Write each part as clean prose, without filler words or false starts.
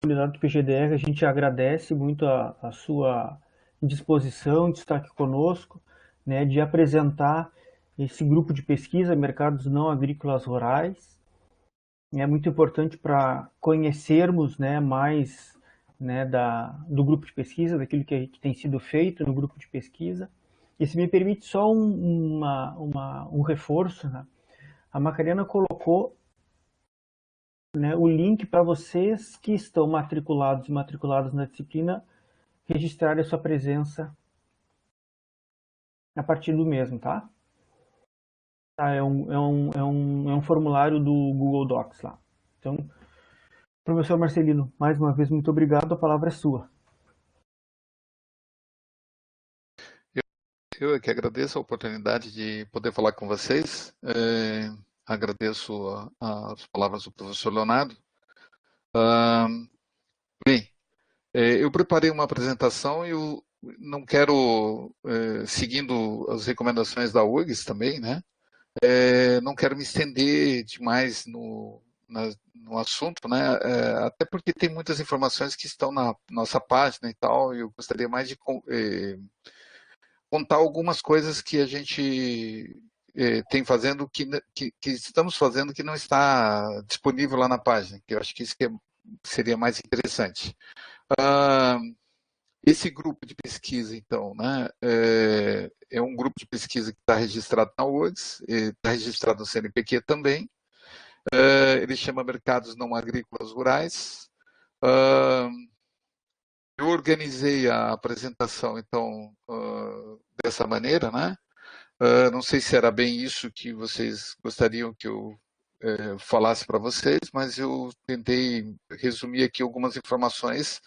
comunidade do PGDR, a gente agradece muito a sua disposição de estar aqui conosco, né, de apresentar esse grupo de pesquisa, Mercados Não Agrícolas Rurais. É muito importante para conhecermos, né, mais, né, do grupo de pesquisa, daquilo que tem sido feito no grupo de pesquisa. E se me permite só um reforço, né? A Macarena colocou, né, o link para vocês que estão matriculados e matriculadas na disciplina registrarem a sua presença a partir do mesmo, tá? Tá, é um formulário do Google Docs lá. Então, professor Marcelino, mais uma vez, muito obrigado, a palavra é sua. Eu é que agradeço a oportunidade de poder falar com vocês. Agradeço as palavras do professor Leonardo. Bem, eu preparei uma apresentação e eu não quero, seguindo as recomendações da URGS também, né? Não quero me estender demais no assunto, né? Até porque tem muitas informações que estão na nossa página e tal, e eu gostaria mais de contar algumas coisas que a gente tem fazendo, que estamos fazendo que não está disponível lá na página, que eu acho que isso seria mais interessante. Esse grupo de pesquisa, então, né, é um grupo de pesquisa que está registrado na URGS, está registrado no CNPq também. Ele chama Mercados Não Agrícolas Rurais. Eu organizei a apresentação, então, dessa maneira, né? Não sei se era bem isso que vocês gostariam que eu falasse para vocês, mas eu tentei resumir aqui algumas informações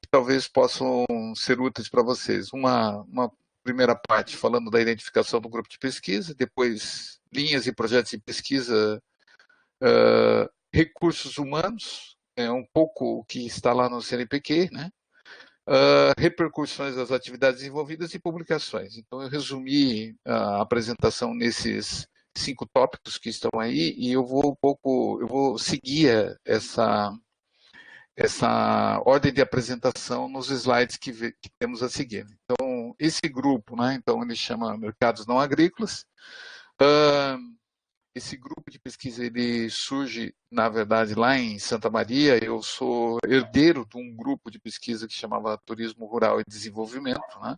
que talvez possam ser úteis para vocês. Uma primeira parte falando da identificação do grupo de pesquisa, depois linhas e projetos de pesquisa, recursos humanos, um pouco o que está lá no CNPq, né? Repercussões das atividades desenvolvidas e publicações. Então, eu resumi a apresentação nesses 5 tópicos que estão aí e eu vou seguir essa ordem de apresentação nos slides que temos a seguir. Então, esse grupo, né, então ele chama Mercados Não Agrícolas. Esse grupo de pesquisa ele surge, na verdade, lá em Santa Maria. Eu sou herdeiro de um grupo de pesquisa que chamava Turismo Rural e Desenvolvimento, né?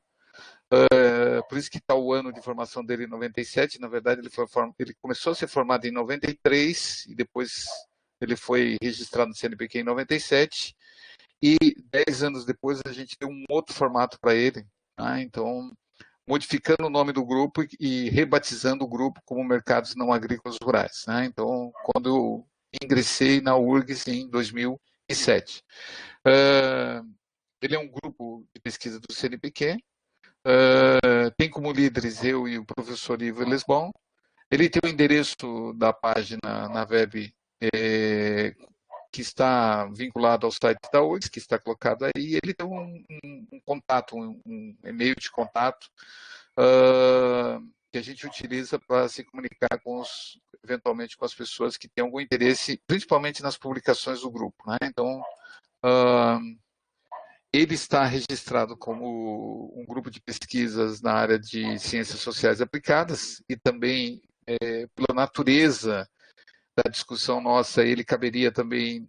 Por isso que está o ano de formação dele em 97. Na verdade, ele começou a ser formado em 93 e depois ele foi registrado no CNPq em 97. E 10 anos depois a gente deu um outro formato para ele. Tá? Então, modificando o nome do grupo e rebatizando o grupo como Mercados Não Agrícolas Rurais. Né? Então, quando eu ingressei na URGS em 2007. Ele é um grupo de pesquisa do CNPq, tem como líderes eu e o professor Ivo Lesbon. Ele tem o endereço da página na web que está vinculado ao site da URGS, que está colocado aí. Ele tem um contato, um e-mail de contato que a gente utiliza para se comunicar eventualmente com as pessoas que têm algum interesse, principalmente nas publicações do grupo. Né? Então, ele está registrado como um grupo de pesquisas na área de ciências sociais aplicadas e também, pela natureza da discussão nossa, ele caberia também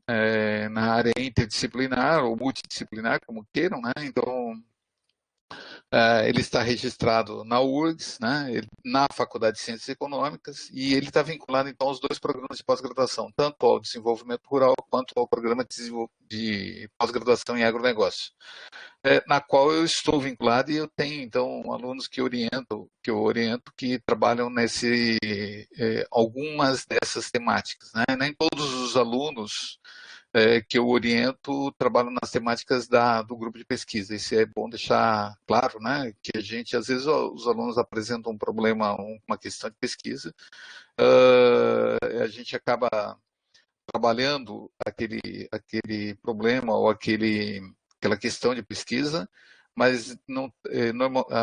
na área interdisciplinar ou multidisciplinar, como queiram, né? Então, ele está registrado na URGS, né, na Faculdade de Ciências Econômicas, e ele está vinculado, então, aos 2 programas de pós-graduação, tanto ao desenvolvimento rural quanto ao programa de pós-graduação em agronegócio, na qual eu estou vinculado e eu tenho, então, alunos que eu oriento que trabalham algumas dessas temáticas. Né? Nem todos os alunos que eu oriento trabalham nas temáticas do grupo de pesquisa. Isso é bom deixar claro, né? Que a gente, às vezes, os alunos apresentam um problema, uma questão de pesquisa, a gente acaba trabalhando aquele problema ou aquela questão de pesquisa, mas não,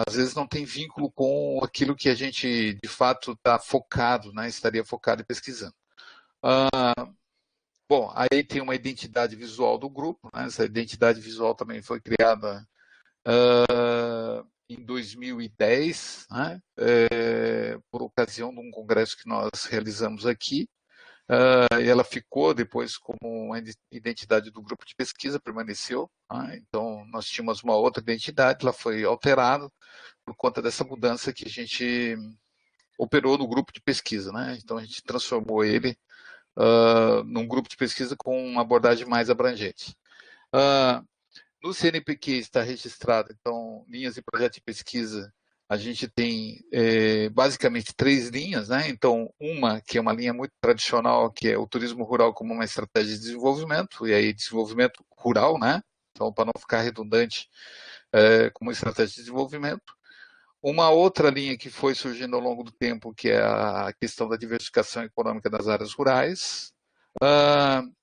às vezes não tem vínculo com aquilo que a gente, de fato, está focado, né? Estaria focado em pesquisando. Bom, aí tem uma identidade visual do grupo, né? Essa identidade visual também foi criada em 2010, né? Por ocasião de um congresso que nós realizamos aqui. E ela ficou depois como uma identidade do grupo de pesquisa, permaneceu. Né? Então, nós tínhamos uma outra identidade, ela foi alterada por conta dessa mudança que a gente operou no grupo de pesquisa. Né? Então, a gente transformou ele num grupo de pesquisa com uma abordagem mais abrangente. No CNPq está registrado, então, linhas e projetos de pesquisa. A gente tem basicamente 3 linhas, né? Então, uma que é uma linha muito tradicional, que é o turismo rural como uma estratégia de desenvolvimento, e aí desenvolvimento rural, né? Então, para não ficar redundante, como estratégia de desenvolvimento. Uma outra linha que foi surgindo ao longo do tempo, que é a questão da diversificação econômica das áreas rurais.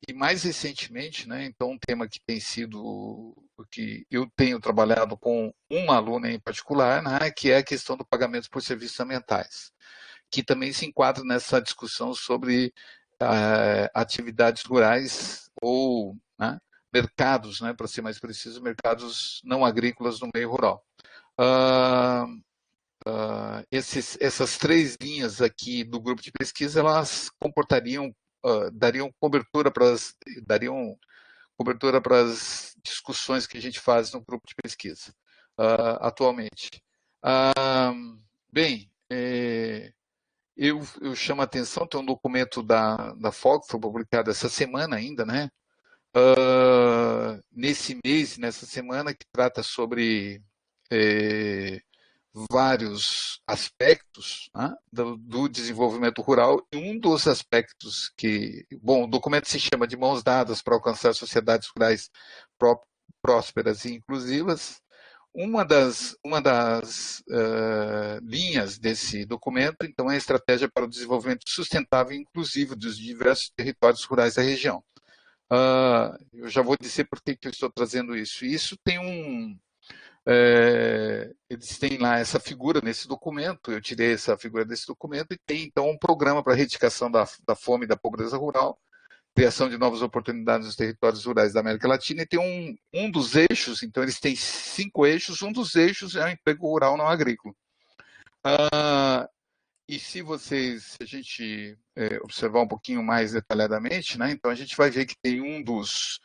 E mais recentemente, né, então um tema que tem sido, que eu tenho trabalhado com uma aluna em particular, né, que é a questão do pagamento por serviços ambientais, que também se enquadra nessa discussão sobre atividades rurais ou, né, mercados, né, para ser mais preciso, mercados não agrícolas no meio rural. Essas 3 linhas aqui do grupo de pesquisa, elas comportariam, dariam cobertura para as discussões que a gente faz no grupo de pesquisa atualmente. Bem, eu chamo a atenção, tem um documento da FOC, que foi publicado essa semana ainda, né? Nesse mês, nessa semana, que trata sobre vários aspectos, né, do desenvolvimento rural, e um dos aspectos que, bom, o documento se chama de Mãos Dadas para alcançar sociedades rurais prósperas e inclusivas. Uma das linhas desse documento, então, é a estratégia para o desenvolvimento sustentável e inclusivo dos diversos territórios rurais da região. Eu já vou dizer por que eu estou trazendo isso. Isso tem eles têm lá essa figura nesse documento, eu tirei essa figura desse documento, e tem então um programa para a erradicação da fome e da pobreza rural, criação de novas oportunidades nos territórios rurais da América Latina, e tem um dos eixos, então eles têm 5 eixos, um dos eixos é o emprego rural não agrícola. E se a gente observar um pouquinho mais detalhadamente, né, então a gente vai ver que tem um dos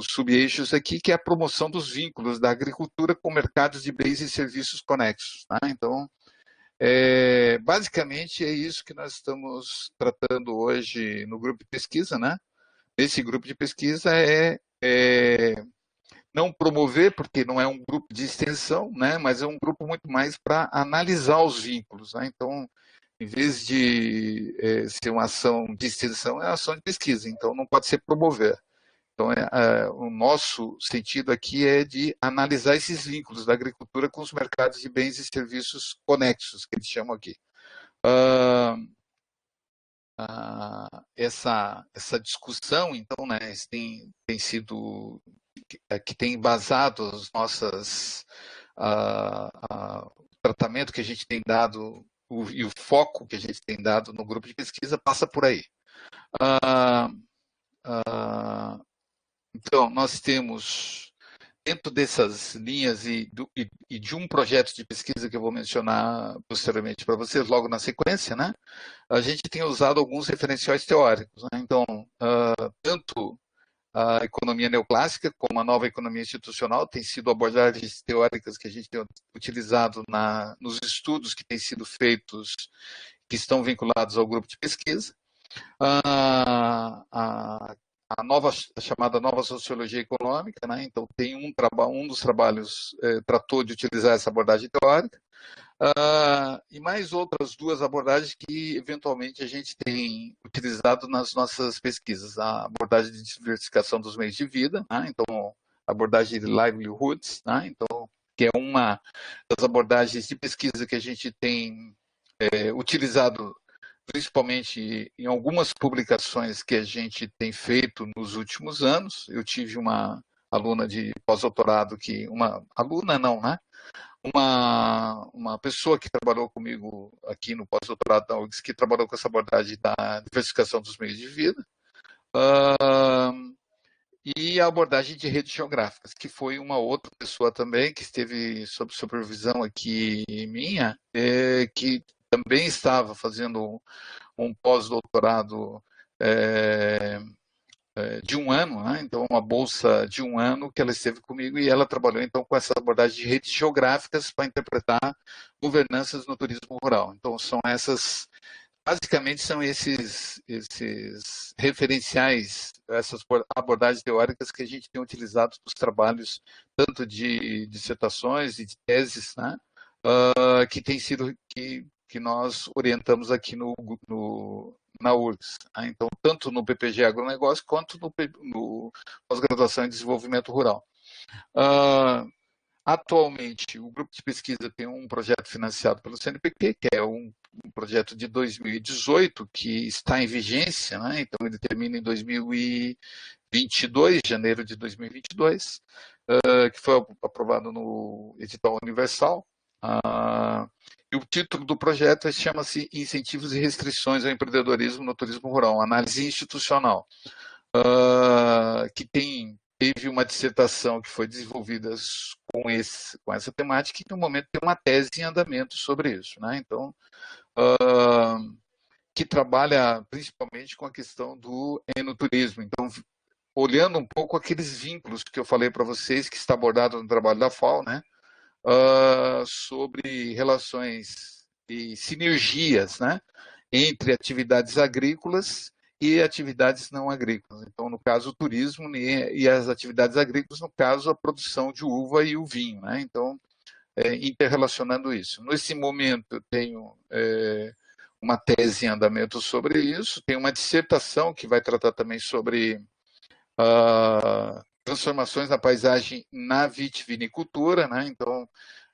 sub-eixos aqui, que é a promoção dos vínculos da agricultura com mercados de bens e serviços conexos. Né? Então, basicamente é isso que nós estamos tratando hoje no grupo de pesquisa. Né? Esse grupo de pesquisa não promover, porque não é um grupo de extensão, né? Mas é um grupo muito mais para analisar os vínculos. Né? Então, em vez de ser uma ação de extensão, é uma ação de pesquisa, então não pode ser promover. Então, o nosso sentido aqui é de analisar esses vínculos da agricultura com os mercados de bens e serviços conexos, que eles chamam aqui. Essa discussão, então, né, tem sido, que tem embasado as nossas, o tratamento que a gente tem dado e o foco que a gente tem dado no grupo de pesquisa passa por aí. Então, nós temos, dentro dessas linhas e de um projeto de pesquisa que eu vou mencionar posteriormente para vocês, logo na sequência, né, a gente tem usado alguns referenciais teóricos. Né? Então, tanto a economia neoclássica como a nova economia institucional têm sido abordagens teóricas que a gente tem utilizado nos estudos que têm sido feitos, que estão vinculados ao grupo de pesquisa. A chamada nova sociologia econômica, né? Então tem um dos trabalhos tratou de utilizar essa abordagem teórica, e mais outras 2 abordagens que eventualmente a gente tem utilizado nas nossas pesquisas: a abordagem de diversificação dos meios de vida, né? Então a abordagem de livelihoods, né? Então, que é uma das abordagens de pesquisa que a gente tem utilizado principalmente em algumas publicações que a gente tem feito nos últimos anos. Eu tive uma aluna de pós-doutorado uma aluna não, né? Uma pessoa que trabalhou comigo aqui no pós-doutorado da UFRGS, que trabalhou com essa abordagem da diversificação dos meios de vida. E a abordagem de redes geográficas, que foi uma outra pessoa também que esteve sob supervisão aqui minha, que também estava fazendo um pós-doutorado de um ano, né? Então uma bolsa de um ano que ela esteve comigo e ela trabalhou então com essa abordagem de redes geográficas para interpretar governanças no turismo rural. Então são essas, basicamente são esses referenciais, essas abordagens teóricas que a gente tem utilizado nos trabalhos tanto de dissertações e de teses, né? Que tem sido que nós orientamos aqui na URGS. Né? Então, tanto no PPG Agronegócio quanto no Pós-Graduação em Desenvolvimento Rural. Atualmente, o grupo de pesquisa tem um projeto financiado pelo CNPq, que é um projeto de 2018, que está em vigência, né? Então ele termina em 2022, janeiro de 2022, que foi aprovado no edital universal. E o título do projeto chama-se Incentivos e Restrições ao Empreendedorismo no Turismo Rural, análise institucional, que teve uma dissertação que foi desenvolvida com essa temática e no momento tem uma tese em andamento sobre isso, né? Então, que trabalha principalmente com a questão do enoturismo. Então, olhando um pouco aqueles vínculos que eu falei para vocês, que está abordado no trabalho da FAO, né? Sobre relações e sinergias, né? Entre atividades agrícolas e atividades não agrícolas. Então, no caso, o turismo e as atividades agrícolas, no caso, a produção de uva e o vinho. Né? Então, interrelacionando isso. Nesse momento, eu tenho uma tese em andamento sobre isso, tem uma dissertação que vai tratar também sobre transformações na paisagem na vitivinicultura, né? Então,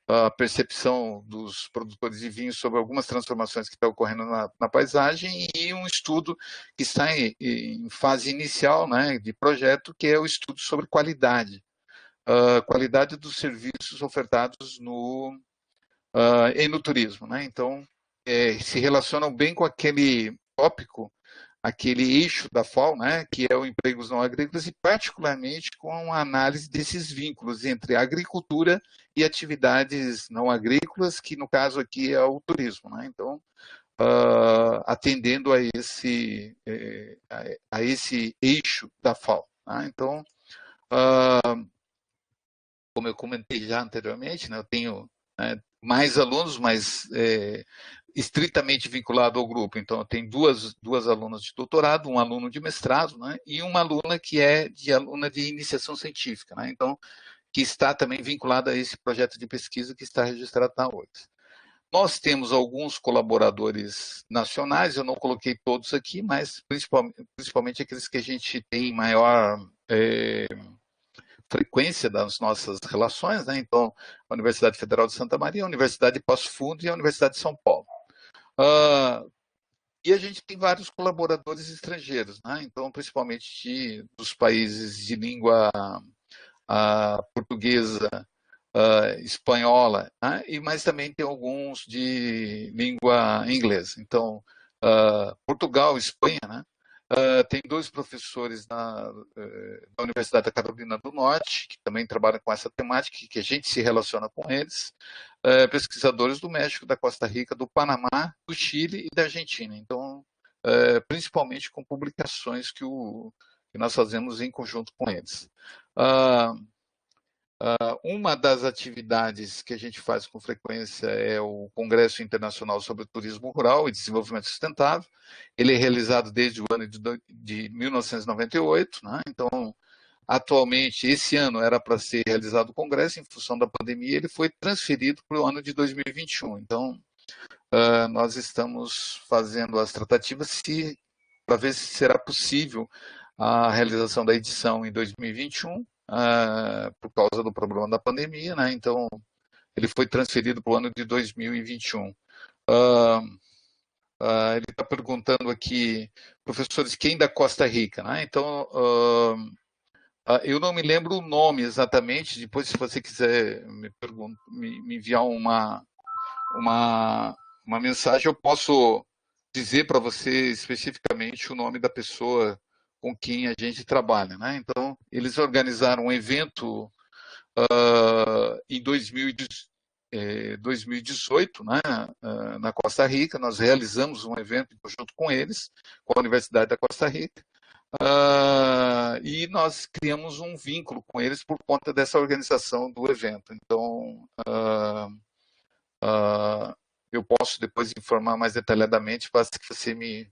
a percepção dos produtores de vinho sobre algumas transformações que estão ocorrendo na paisagem e um estudo que está em fase inicial, né, de projeto, que é o estudo sobre qualidade, qualidade dos serviços ofertados enoturismo, né? Então, se relacionam bem com aquele tópico, aquele eixo da FAO, né, que é o empregos não agrícolas, e particularmente com a análise desses vínculos entre a agricultura e atividades não agrícolas, que no caso aqui é o turismo. Né? Então, atendendo a esse eixo da FAO. Né? Então, como eu comentei já anteriormente, né, eu tenho mais alunos, mas estritamente vinculado ao grupo. Então, eu tenho duas alunas de doutorado, um aluno de mestrado, né, e uma aluna que é aluna de iniciação científica. Né, então, que está também vinculada a esse projeto de pesquisa que está registrado na URGS. Nós temos alguns colaboradores nacionais, eu não coloquei todos aqui, mas principalmente aqueles que a gente tem maior frequência das nossas relações, né? Então, a Universidade Federal de Santa Maria, a Universidade de Passo Fundo e a Universidade de São Paulo. E a gente tem vários colaboradores estrangeiros, né? Então, principalmente dos países de língua portuguesa, espanhola, né? Mas também tem alguns de língua inglesa. Então, Portugal, Espanha, né? Tem dois professores da Universidade da Carolina do Norte, que também trabalham com essa temática, que a gente se relaciona com eles, pesquisadores do México, da Costa Rica, do Panamá, do Chile e da Argentina. Então, principalmente com publicações que nós fazemos em conjunto com eles. Uma das atividades que a gente faz com frequência é o Congresso Internacional sobre Turismo Rural e Desenvolvimento Sustentável. Ele é realizado desde o ano de 1998, né? Então, atualmente, esse ano era para ser realizado o Congresso, em função da pandemia, ele foi transferido para o ano de 2021. Então, nós estamos fazendo as tratativas para ver se será possível a realização da edição em 2021, por causa do problema da pandemia, né? Então, ele foi transferido para o ano de 2021. Ele está perguntando aqui, professores, quem da Costa Rica, né? Então, eu não me lembro o nome exatamente, depois se você quiser me enviar uma mensagem, eu posso dizer para você especificamente o nome da pessoa com quem a gente trabalha, né? Então, eles organizaram um evento em 2018, né, na Costa Rica. Nós realizamos um evento junto com eles, com a Universidade da Costa Rica, e nós criamos um vínculo com eles por conta dessa organização do evento. Então, eu posso depois informar mais detalhadamente, basta que você me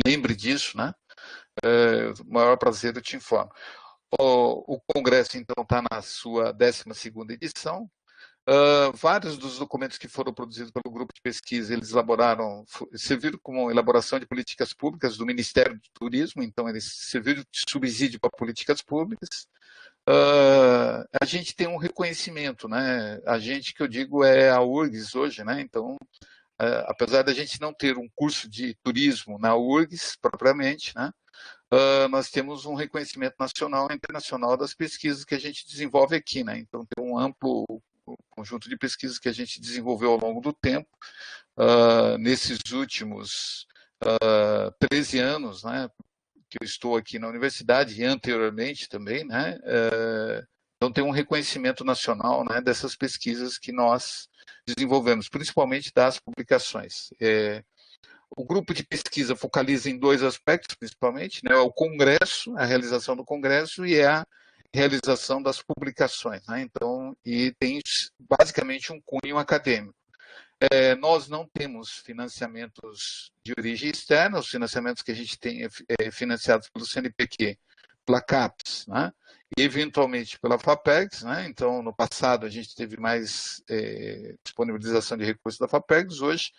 lembre disso, né? O maior prazer eu te informo. O Congresso, então, está na sua 12ª edição. Vários dos documentos que foram produzidos pelo grupo de pesquisa, eles serviram como elaboração de políticas públicas do Ministério do Turismo, então eles serviram de subsídio para políticas públicas. A gente tem um reconhecimento, né? A gente, que eu digo, é a URGS hoje, né? Então, apesar da gente não ter um curso de turismo na URGS propriamente, né? Nós temos um reconhecimento nacional e internacional das pesquisas que a gente desenvolve aqui, né? Então, tem um amplo conjunto de pesquisas que a gente desenvolveu ao longo do tempo, nesses últimos 13 anos, né? Que eu estou aqui na universidade e anteriormente também, né? Então, tem um reconhecimento nacional, né, dessas pesquisas que nós desenvolvemos, principalmente das publicações. O grupo de pesquisa focaliza em 2 aspectos, principalmente, né? O congresso, a realização do congresso, e a realização das publicações, né? Então, e tem basicamente um cunho acadêmico. Nós não temos financiamentos de origem externa, os financiamentos que a gente tem financiados pelo CNPq, pela CAPES, né? E eventualmente pela FAPEGS, né? Então, no passado a gente teve mais disponibilização de recursos da FAPEGS, hoje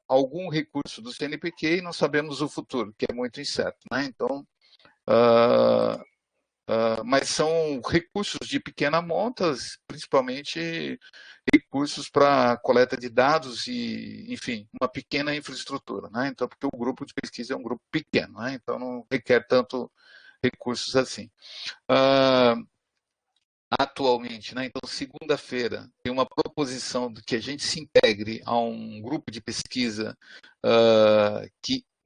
algum recurso do CNPq, e não sabemos o futuro, que é muito incerto, né? Então, mas são recursos de pequena monta, principalmente recursos para coleta de dados e, enfim, uma pequena infraestrutura, né? Então, porque o grupo de pesquisa é um grupo pequeno, né? Então não requer tanto recursos assim. Atualmente, né? Então, segunda-feira, tem uma proposição de que a gente se integre a um grupo de pesquisa,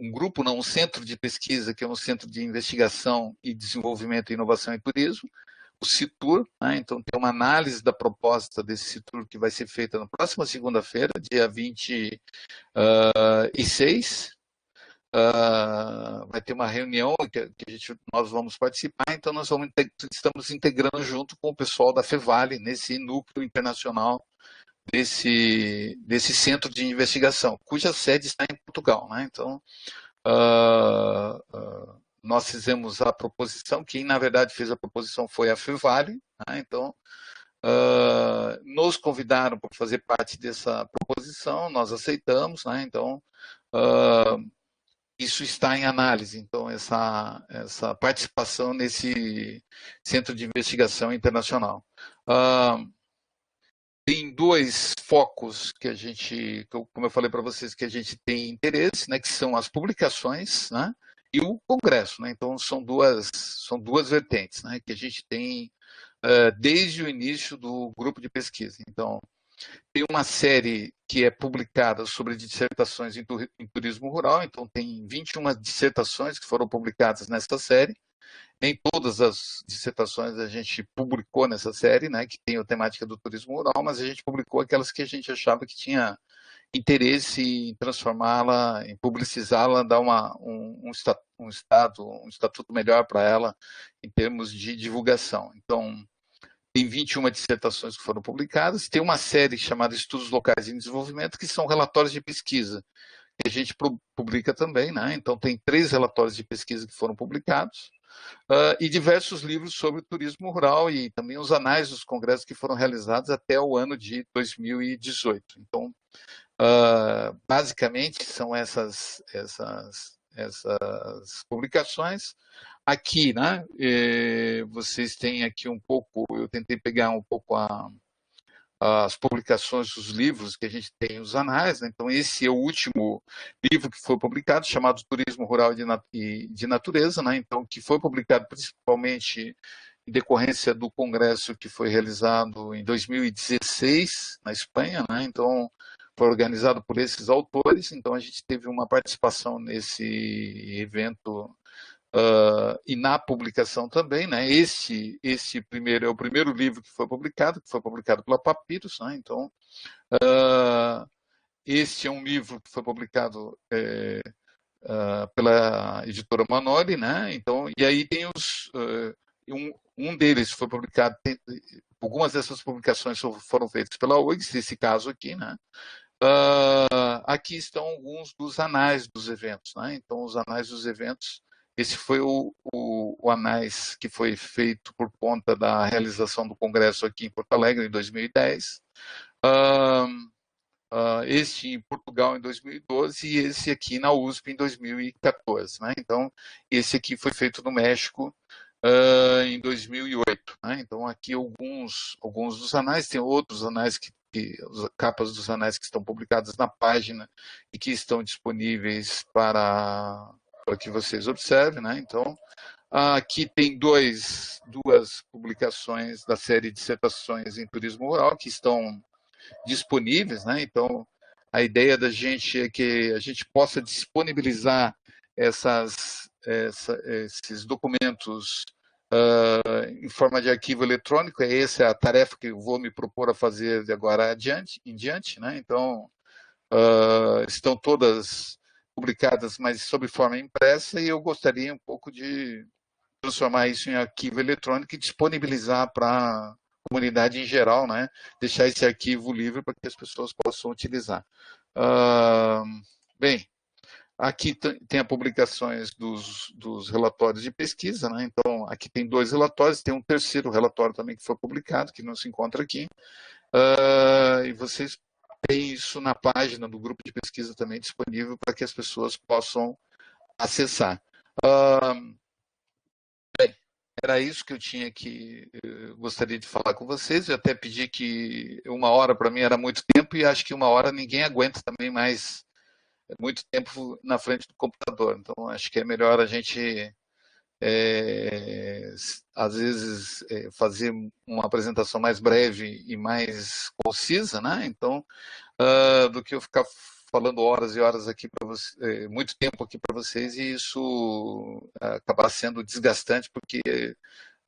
um grupo não, um centro de pesquisa, que é um centro de investigação e desenvolvimento, inovação e turismo, o CITUR, né? Então tem uma análise da proposta desse CITUR que vai ser feita na próxima segunda-feira, dia 26, vai ter uma reunião que nós vamos participar, então nós estamos integrando junto com o pessoal da Fevale, nesse núcleo internacional desse centro de investigação, cuja sede está em Portugal, né? Então, nós fizemos a proposição, quem na verdade fez a proposição foi a Fevale, né? Então, nos convidaram para fazer parte dessa proposição, nós aceitamos, né? Então, isso está em análise, então, essa participação nesse centro de investigação internacional. Tem 2 focos que a gente, como eu falei para vocês, que a gente tem interesse, né, que são as publicações, né, e o congresso, né? Então são duas vertentes, né, que a gente tem desde o início do grupo de pesquisa. Então, tem uma série que é publicada sobre dissertações em turismo rural, então tem 21 dissertações que foram publicadas nesta série. Nem todas as dissertações a gente publicou nessa série, né, que tem a temática do turismo rural, mas a gente publicou aquelas que a gente achava que tinha interesse em transformá-la, em publicizá-la, dar um estatuto melhor para ela em termos de divulgação. Então, tem 21 dissertações que foram publicadas, tem uma série chamada Estudos Locais em Desenvolvimento, que são relatórios de pesquisa, que a gente publica também, né? Então, tem 3 relatórios de pesquisa que foram publicados, e diversos livros sobre o turismo rural e também os anais dos congressos que foram realizados até o ano de 2018. Então, basicamente, são essas publicações. Aqui, né, vocês têm aqui um pouco, eu tentei pegar um pouco as publicações, os livros que a gente tem, os anais, né? Então esse é o último livro que foi publicado, chamado Turismo Rural e de Natureza, né? Então, que foi publicado principalmente em decorrência do congresso que foi realizado em 2016 na Espanha, né? Então foi organizado por esses autores, então a gente teve uma participação nesse evento e na publicação também, né? Este primeiro é o primeiro livro que foi publicado pela Papyrus, né? Então, este é um livro que foi publicado pela editora Manoli, né? Então, e aí tem um deles foi publicado, algumas dessas publicações foram feitas pela UIGS, nesse caso aqui, né? Aqui estão alguns dos anais dos eventos, né? Então, os anais dos eventos, esse foi o anais que foi feito por conta da realização do congresso aqui em Porto Alegre em 2010. Este em Portugal em 2012 e esse aqui na USP em 2014. Né? Então, esse aqui foi feito no México em 2008. Né? Então, aqui alguns dos anais, tem outros anais as capas dos anais que estão publicadas na página e que estão disponíveis para que vocês observem. Né? Então, aqui tem duas publicações da série Dissertações em Turismo Rural que estão disponíveis, né? Então, a ideia da gente é que a gente possa disponibilizar esses documentos em forma de arquivo eletrônico. Essa é a tarefa que eu vou me propor a fazer de agora em diante, né? Então, estão todas publicadas, mas sob forma impressa, e eu gostaria um pouco de transformar isso em arquivo eletrônico e disponibilizar para comunidade em geral, né? Deixar esse arquivo livre para que as pessoas possam utilizar. Bem, aqui tem as publicações dos relatórios de pesquisa, né? Então, aqui tem 2 relatórios, tem um terceiro relatório também que foi publicado, que não se encontra aqui, e vocês têm isso na página do grupo de pesquisa também disponível para que as pessoas possam acessar. Era isso que eu tinha gostaria de falar com vocês. Eu até pedi que 1 hora para mim era muito tempo e acho que 1 hora ninguém aguenta também mais muito tempo na frente do computador. Então acho que é melhor a gente às vezes fazer uma apresentação mais breve e mais concisa, né? Então do que eu ficar falando horas e horas aqui para vocês, muito tempo aqui para vocês e isso acabar sendo desgastante porque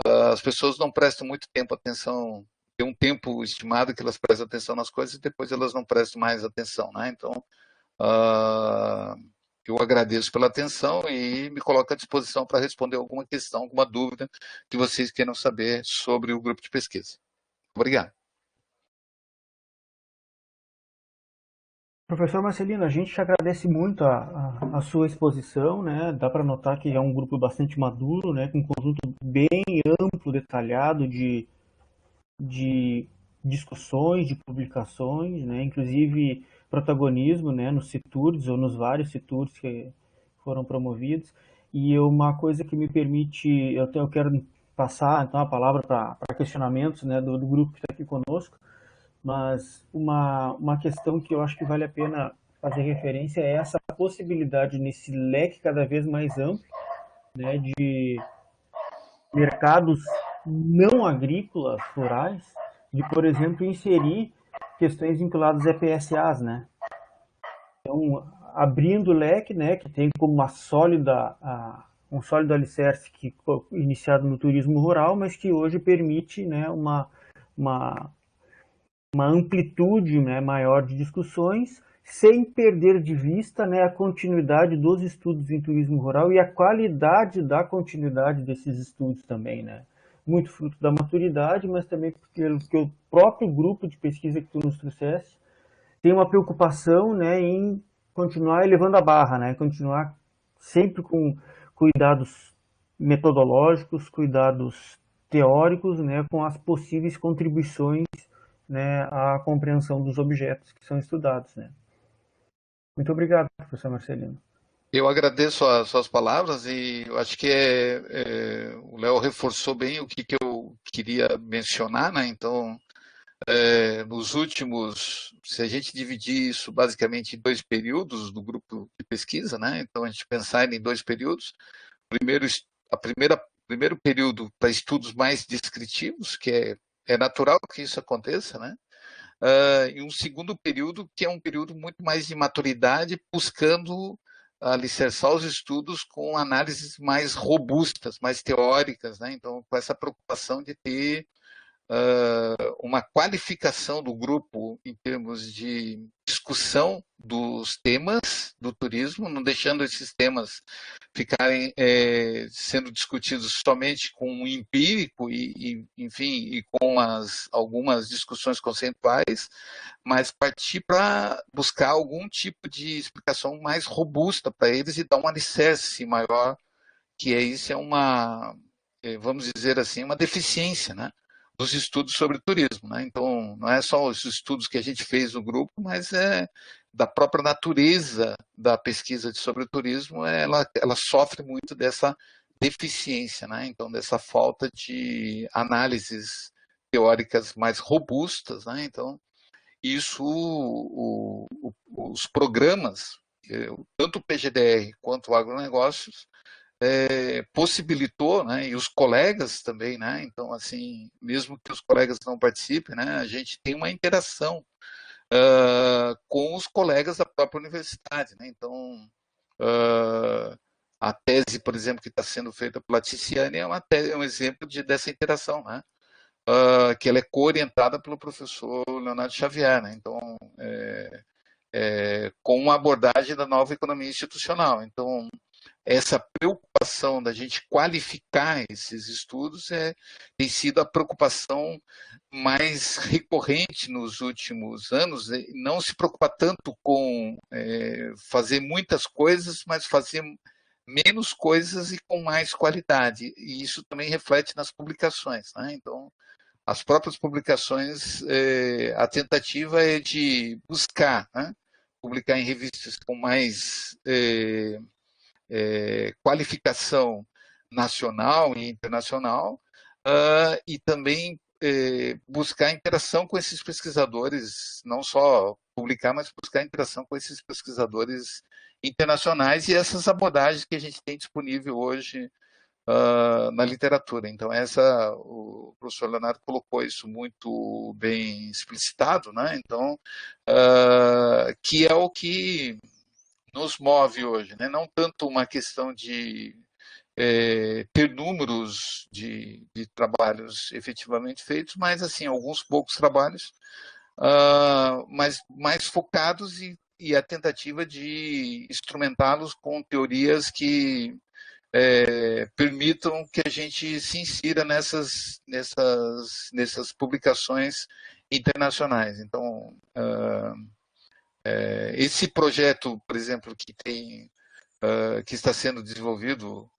as pessoas não prestam muito tempo atenção, tem um tempo estimado que elas prestam atenção nas coisas e depois elas não prestam mais atenção, né? Então, eu agradeço pela atenção e me coloco à disposição para responder alguma questão, alguma dúvida que vocês queiram saber sobre o grupo de pesquisa. Obrigado. Professor Marcelino, a gente te agradece muito a sua exposição, né? Dá para notar que é um grupo bastante maduro, né? Com um conjunto bem amplo, detalhado de discussões, de publicações, né? Inclusive protagonismo, né? Nos CITURs ou nos vários CITURs que foram promovidos. E uma coisa que me permite, eu quero passar então a palavra para questionamentos, né? Do grupo que está aqui conosco. Mas uma questão que eu acho que vale a pena fazer referência é essa possibilidade nesse leque cada vez mais amplo, né, de mercados não agrícolas rurais, de, por exemplo, inserir questões vinculadas a PSAs, né? Então, abrindo o leque, né, que tem como um sólido alicerce que iniciado no turismo rural, mas que hoje permite, né, uma amplitude, né, maior de discussões, sem perder de vista, né, a continuidade dos estudos em turismo rural e a qualidade da continuidade desses estudos também, né? Muito fruto da maturidade, mas também porque o próprio grupo de pesquisa que tu nos trouxeste tem uma preocupação, né, em continuar elevando a barra, né, continuar sempre com cuidados metodológicos, cuidados teóricos, né, com as possíveis contribuições, né, à compreensão dos objetos que são estudados, né. Muito obrigado, professor Marcelino. Eu agradeço as suas palavras e eu acho que o Léo reforçou bem o que eu queria mencionar, né? Então, nos últimos, se a gente dividir isso basicamente em 2 períodos do grupo de pesquisa, né? Então, a gente pensar em 2 períodos. Primeiro período para estudos mais descritivos, que é natural que isso aconteça, né? e um segundo período, que é um período muito mais de maturidade, buscando alicerçar os estudos com análises mais robustas, mais teóricas, né? Então, com essa preocupação de ter uma qualificação do grupo em termos de discussão dos temas do turismo, não deixando esses temas ficarem sendo discutidos somente com o empírico enfim, e com algumas discussões conceituais, mas partir para buscar algum tipo de explicação mais robusta para eles e dar um alicerce maior, que isso é uma, vamos dizer assim, uma deficiência, né, dos estudos sobre turismo, né? Então, não é só os estudos que a gente fez no grupo, mas é da própria natureza da pesquisa sobre o turismo, ela sofre muito dessa deficiência, né? Então, dessa falta de análises teóricas mais robustas, né? Então, isso, os programas, tanto o PGDR quanto o agronegócios, possibilitou, né, e os colegas também, né, então, assim, mesmo que os colegas não participem, né, a gente tem uma interação com os colegas da própria universidade, né, então, a tese, por exemplo, que está sendo feita pela Ticiane é um exemplo dessa interação, né, que ela é co-orientada pelo professor Leonardo Xavier, né, então, com uma abordagem da nova economia institucional, então, essa preocupação da gente qualificar esses estudos tem sido a preocupação mais recorrente nos últimos anos, não se preocupar tanto com fazer muitas coisas, mas fazer menos coisas e com mais qualidade. E isso também reflete nas publicações, né? Então, as próprias publicações, a tentativa é de buscar, né, publicar em revistas com mais qualificação nacional e internacional, e também buscar interação com esses pesquisadores, não só publicar, mas buscar interação com esses pesquisadores internacionais e essas abordagens que a gente tem disponível hoje na literatura. Então, o professor Leonardo colocou isso muito bem explicitado, né? Então, que é o que nos move hoje, né? Não tanto uma questão de ter números de trabalhos efetivamente feitos, mas assim alguns poucos trabalhos, mas mais focados e a tentativa de instrumentá-los com teorias que permitam que a gente se insira nessas publicações internacionais. Então, esse projeto, por exemplo, que está sendo desenvolvido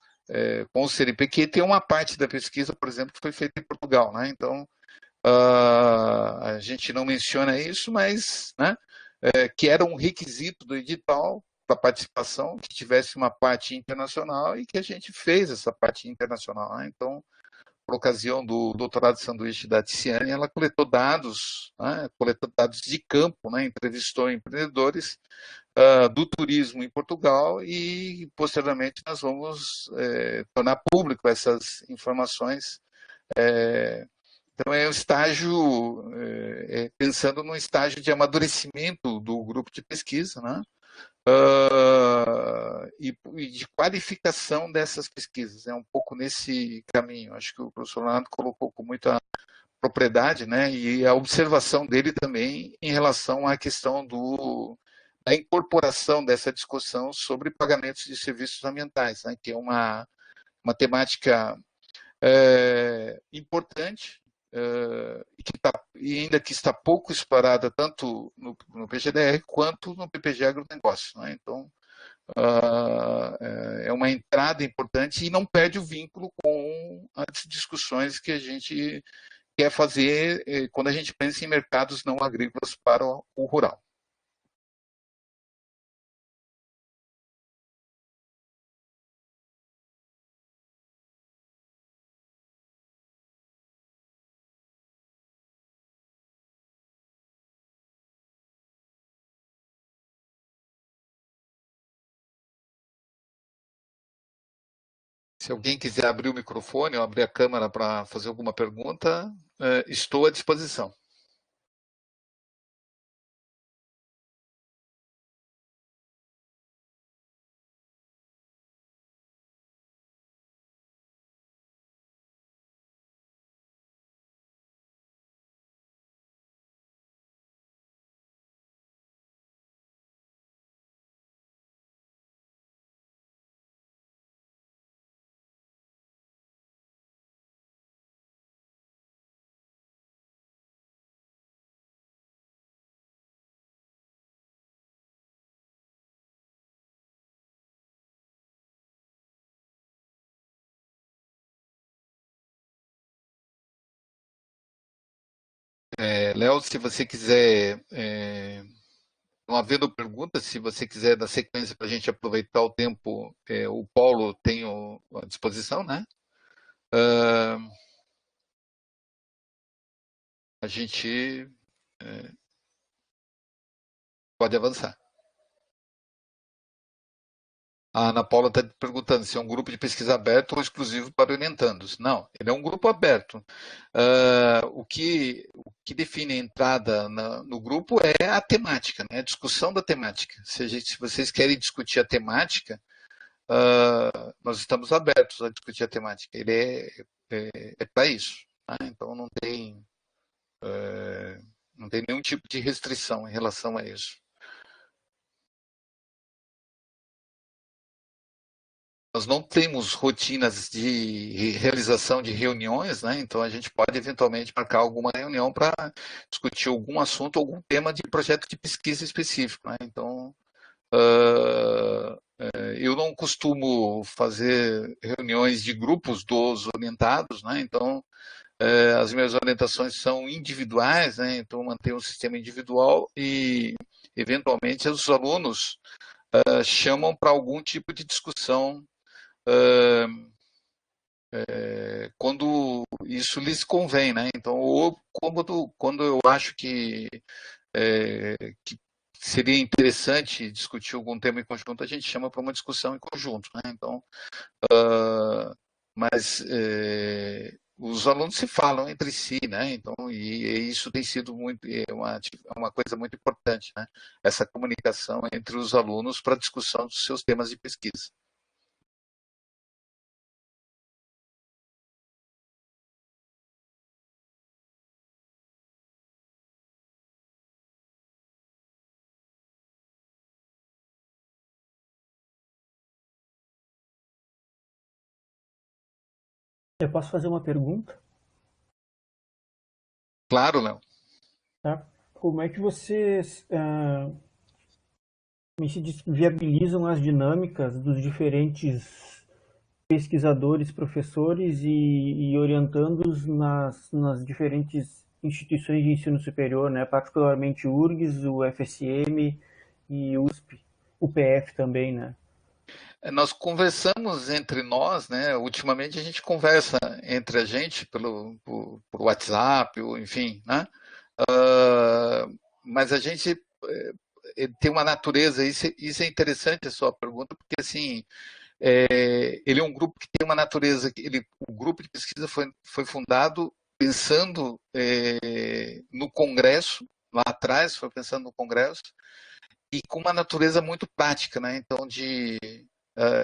com o CNPq, tem uma parte da pesquisa, por exemplo, que foi feita em Portugal, né? Então, a gente não menciona isso, mas, né, que era um requisito do edital para participação, que tivesse uma parte internacional e que a gente fez essa parte internacional, né? Então, por ocasião do doutorado de sanduíche da Ticiane, ela coletou dados de campo, né, entrevistou empreendedores do turismo em Portugal e, posteriormente, nós vamos tornar público essas informações. Então, é um estágio, pensando num estágio de amadurecimento do grupo de pesquisa, né? E de qualificação dessas pesquisas. É um pouco nesse caminho. Acho que o professor Leonardo colocou com muita propriedade, né? E a observação dele também em relação à questão da incorporação dessa discussão sobre pagamentos de serviços ambientais, né? Que é uma temática importante, e ainda que está pouco explorada tanto no PGDR quanto no PPG Agronegócio, né? Então, é uma entrada importante e não perde o vínculo com as discussões que a gente quer fazer quando a gente pensa em mercados não agrícolas para o rural. Se alguém quiser abrir o microfone ou abrir a câmera para fazer alguma pergunta, estou à disposição. Léo, se você quiser, não havendo perguntas, se você quiser dar sequência para a gente aproveitar o tempo, o Paulo tem à disposição, né? Uh, a gente pode avançar. A Ana Paula está perguntando se é um grupo de pesquisa aberto ou exclusivo para orientandos. Não, ele é um grupo aberto. O que define a entrada no grupo é a temática, né? A discussão da temática. Se vocês querem discutir a temática, nós estamos abertos a discutir a temática. Ele é para isso. Tá? Então não tem nenhum tipo de restrição em relação a isso. Nós não temos rotinas de realização de reuniões, né? Então a gente pode eventualmente marcar alguma reunião para discutir algum assunto, algum tema de projeto de pesquisa específico, né? Então eu não costumo fazer reuniões de grupos dos orientados, né? Então as minhas orientações são individuais, né? Então manter um sistema individual e eventualmente os alunos chamam para algum tipo de discussão quando isso lhes convém, né? Então, ou quando eu acho que seria interessante discutir algum tema em conjunto, a gente chama para uma discussão em conjunto, né? Então, mas os alunos se falam entre si, né? Então, e isso tem sido uma coisa muito importante, né? Essa comunicação entre os alunos para a discussão dos seus temas de pesquisa. Eu posso fazer uma pergunta? Claro, Léo. Tá? Como é que vocês viabilizam as dinâmicas dos diferentes pesquisadores, professores e orientandos nas diferentes instituições de ensino superior, né? Particularmente o URGS, o FSM e o USP, o PF também, né? Nós conversamos entre nós, né? Ultimamente a gente conversa entre a gente por WhatsApp, ou enfim, né? Mas a gente tem uma natureza, isso é interessante a sua pergunta, porque assim, ele é um grupo que tem uma natureza, o grupo de pesquisa foi fundado pensando no Congresso, lá atrás foi pensando no Congresso, e com uma natureza muito prática, né? Então, de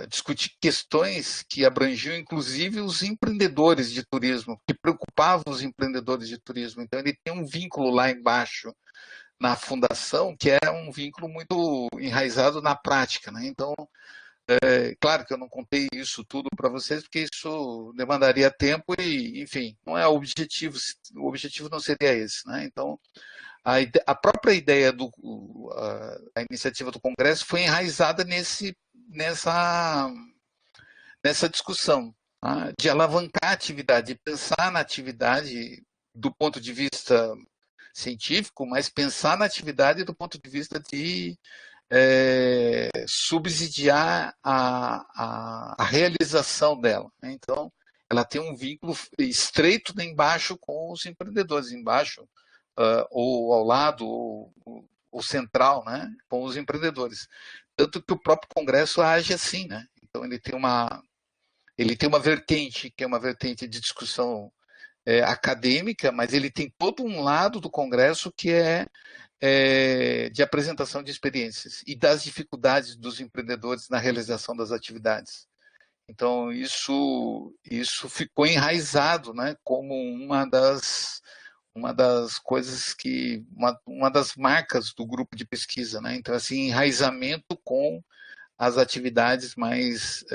discutir questões que abrangiam inclusive os empreendedores de turismo, que preocupavam os empreendedores de turismo. Então, ele tem um vínculo lá embaixo na fundação, que é um vínculo muito enraizado na prática, né? Então, claro que eu não contei isso tudo para vocês, porque isso demandaria tempo e, enfim, não é o objetivo não seria esse, né? Então, a própria ideia a iniciativa do Congresso foi enraizada nessa discussão, tá? De alavancar a atividade, de pensar na atividade do ponto de vista científico, mas pensar na atividade do ponto de vista de subsidiar a realização dela, né? Então, ela tem um vínculo estreito embaixo com os empreendedores, embaixo ou ao lado, ou central, né, com os empreendedores. Tanto que o próprio Congresso age assim, né? Então ele tem uma vertente, que é uma vertente de discussão acadêmica, mas ele tem todo um lado do Congresso que de apresentação de experiências e das dificuldades dos empreendedores na realização das atividades. Então, isso ficou enraizado, né, como uma das coisas uma das marcas do grupo de pesquisa, né? Então, assim, enraizamento com as atividades mais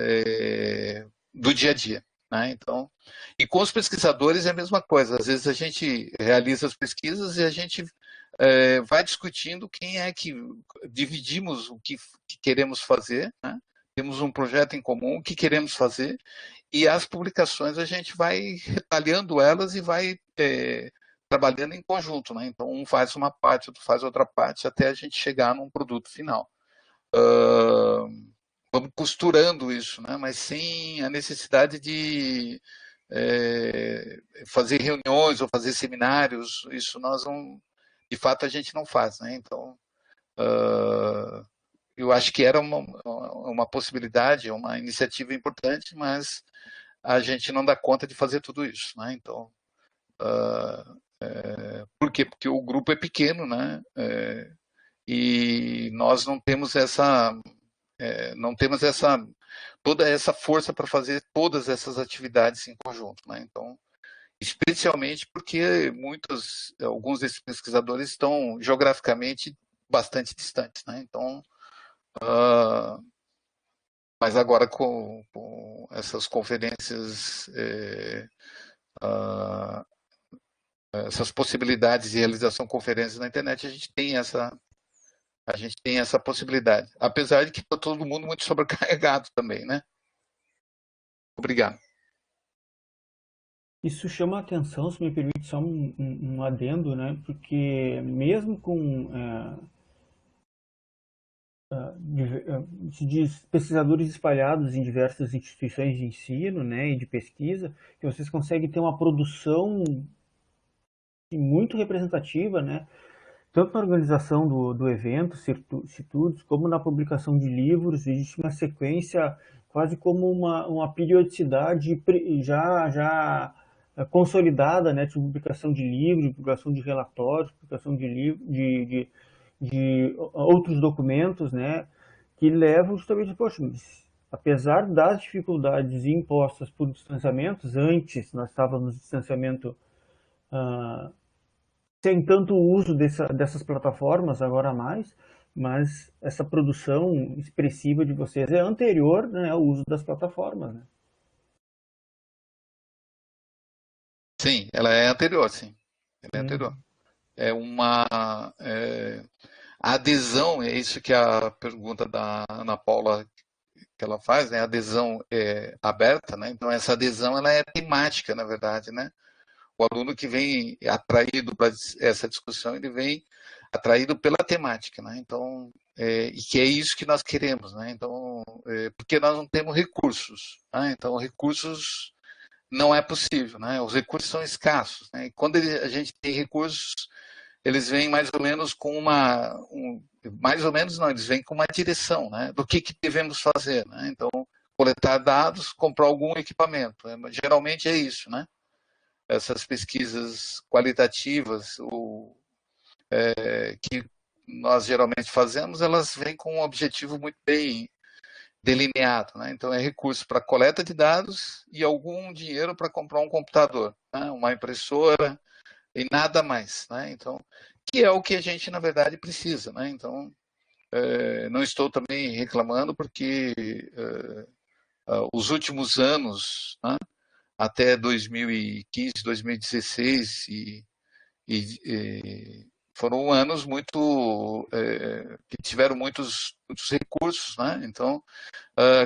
do dia a dia, né? Então, e com os pesquisadores é a mesma coisa. Às vezes a gente realiza as pesquisas e a gente vai discutindo quem é que dividimos o que queremos fazer, né? Temos um projeto em comum, o que queremos fazer, e as publicações a gente vai retalhando elas e vai trabalhando em conjunto, né? Então, um faz uma parte, outro faz outra parte, até a gente chegar num produto final. Vamos costurando isso, né? Mas sem a necessidade de fazer reuniões ou fazer seminários, isso nós não, de fato a gente não faz, né? Então, eu acho que era uma possibilidade, uma iniciativa importante, mas a gente não dá conta de fazer tudo isso, né? Então, por quê? Porque o grupo é pequeno, né? E nós não temos toda essa força para fazer todas essas atividades em conjunto, né? Então, especialmente porque alguns desses pesquisadores estão geograficamente bastante distantes, né? Então, mas agora com essas conferências, essas possibilidades de realização de conferências na internet, a gente tem essa possibilidade. Apesar de que está todo mundo muito sobrecarregado também, né? Obrigado. Isso chama a atenção, se me permite só um adendo, né? Porque mesmo com se diz pesquisadores espalhados em diversas instituições de ensino, né, e de pesquisa, que vocês conseguem ter uma produção muito representativa, né, tanto na organização do evento, Citudes, como na publicação de livros. Existe uma sequência quase como uma periodicidade já consolidada, né, de publicação de livros, de publicação de relatórios, publicação de outros documentos, né, que levam justamente, poxa, apesar das dificuldades impostas por distanciamentos, antes nós estávamos no distanciamento sem tanto uso dessas plataformas, agora mais, mas essa produção expressiva de vocês é anterior, né, ao uso das plataformas, né? Sim, ela é anterior, sim. Ela é anterior. Uhum. É uma a adesão, é isso que a pergunta da Ana Paula que ela faz, né? A adesão é aberta, né? Então essa adesão ela é temática, na verdade, né? O aluno que vem atraído para essa discussão, ele vem atraído pela temática, né? Então, e que é isso que nós queremos, né? Então, porque nós não temos recursos, né? Então, recursos não é possível, né? Os recursos são escassos, né? E quando a gente tem recursos, eles vêm mais ou menos com mais ou menos não, eles vêm com uma direção, né? Do que devemos fazer, né? Então, coletar dados, comprar algum equipamento, né? Geralmente é isso, né? Essas pesquisas qualitativas que nós geralmente fazemos, elas vêm com um objetivo muito bem delineado, né? Então é recurso para coleta de dados e algum dinheiro para comprar um computador, né? Uma impressora e nada mais, né? Então, que é o que a gente na verdade precisa, né? Então, não estou também reclamando porque os últimos anos, né? Até 2015, 2016 foram anos muito que tiveram muitos recursos, né? Então,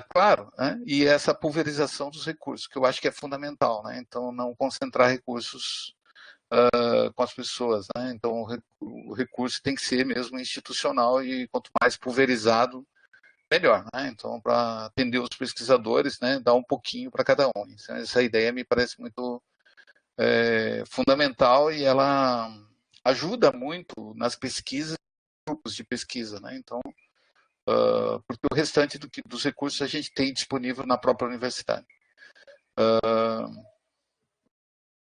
claro, né? E essa pulverização dos recursos, que eu acho que é fundamental, né? Então, não concentrar recursos com as pessoas, né? Então, o recurso tem que ser mesmo institucional e quanto mais pulverizado, melhor, né? Então, para atender os pesquisadores, né? Dar um pouquinho para cada um. Então, essa ideia me parece muito fundamental e ela ajuda muito nas pesquisas, grupos de pesquisa, né? Então, porque o restante dos recursos a gente tem disponível na própria universidade.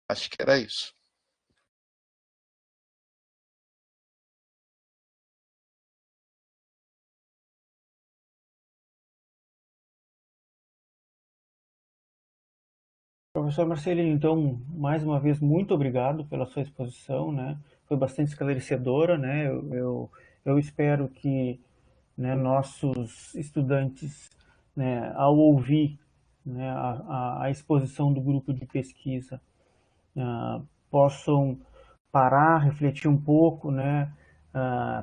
Acho que era isso. Professor Marcelino, então, mais uma vez, muito obrigado pela sua exposição, né? Foi bastante esclarecedora, né? Eu espero que, né, nossos estudantes, né, ao ouvir, né, a exposição do grupo de pesquisa, possam parar, refletir um pouco, né,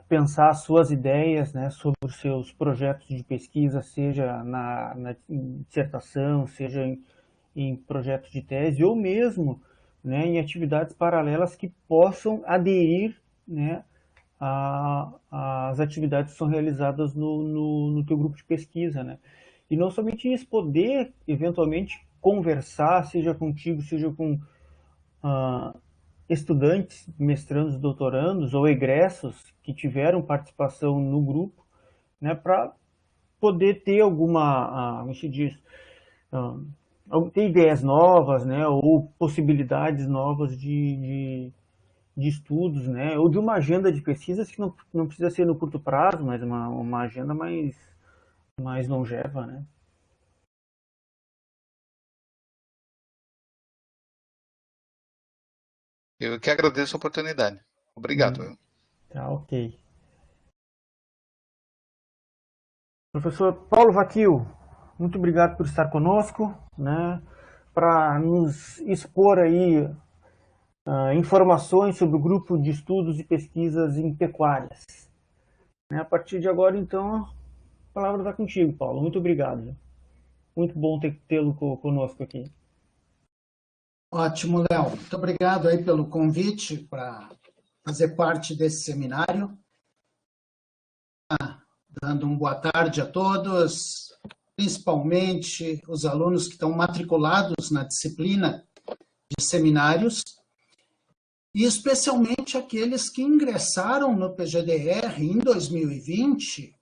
pensar suas ideias, né, sobre os seus projetos de pesquisa, seja na dissertação, seja em projetos de tese, ou mesmo né, em atividades paralelas que possam aderir, né, às atividades que são realizadas no teu grupo de pesquisa, né? E não somente isso, poder eventualmente conversar, seja contigo, seja com ah, estudantes, mestrandos, doutorandos ou egressos que tiveram participação no grupo, né, para poder ter alguma, como se diz, ah, ter ideias novas, né, ou possibilidades novas de estudos, né, ou de uma agenda de pesquisas que não precisa ser no curto prazo, mas uma agenda mais longeva, né? Eu que agradeço a oportunidade. Obrigado. Hum, tá, ok. Professor Paulo Vaquil, muito obrigado por estar conosco, né, para nos expor aí informações sobre o grupo de estudos e pesquisas em pecuárias. Né, a partir de agora, então, a palavra está contigo, Paulo. Muito obrigado. Muito bom tê-lo conosco aqui. Ótimo, Léo. Muito obrigado aí pelo convite para fazer parte desse seminário. Dando uma boa tarde a todos, principalmente os alunos que estão matriculados na disciplina de seminários, e especialmente aqueles que ingressaram no PGDR em 2020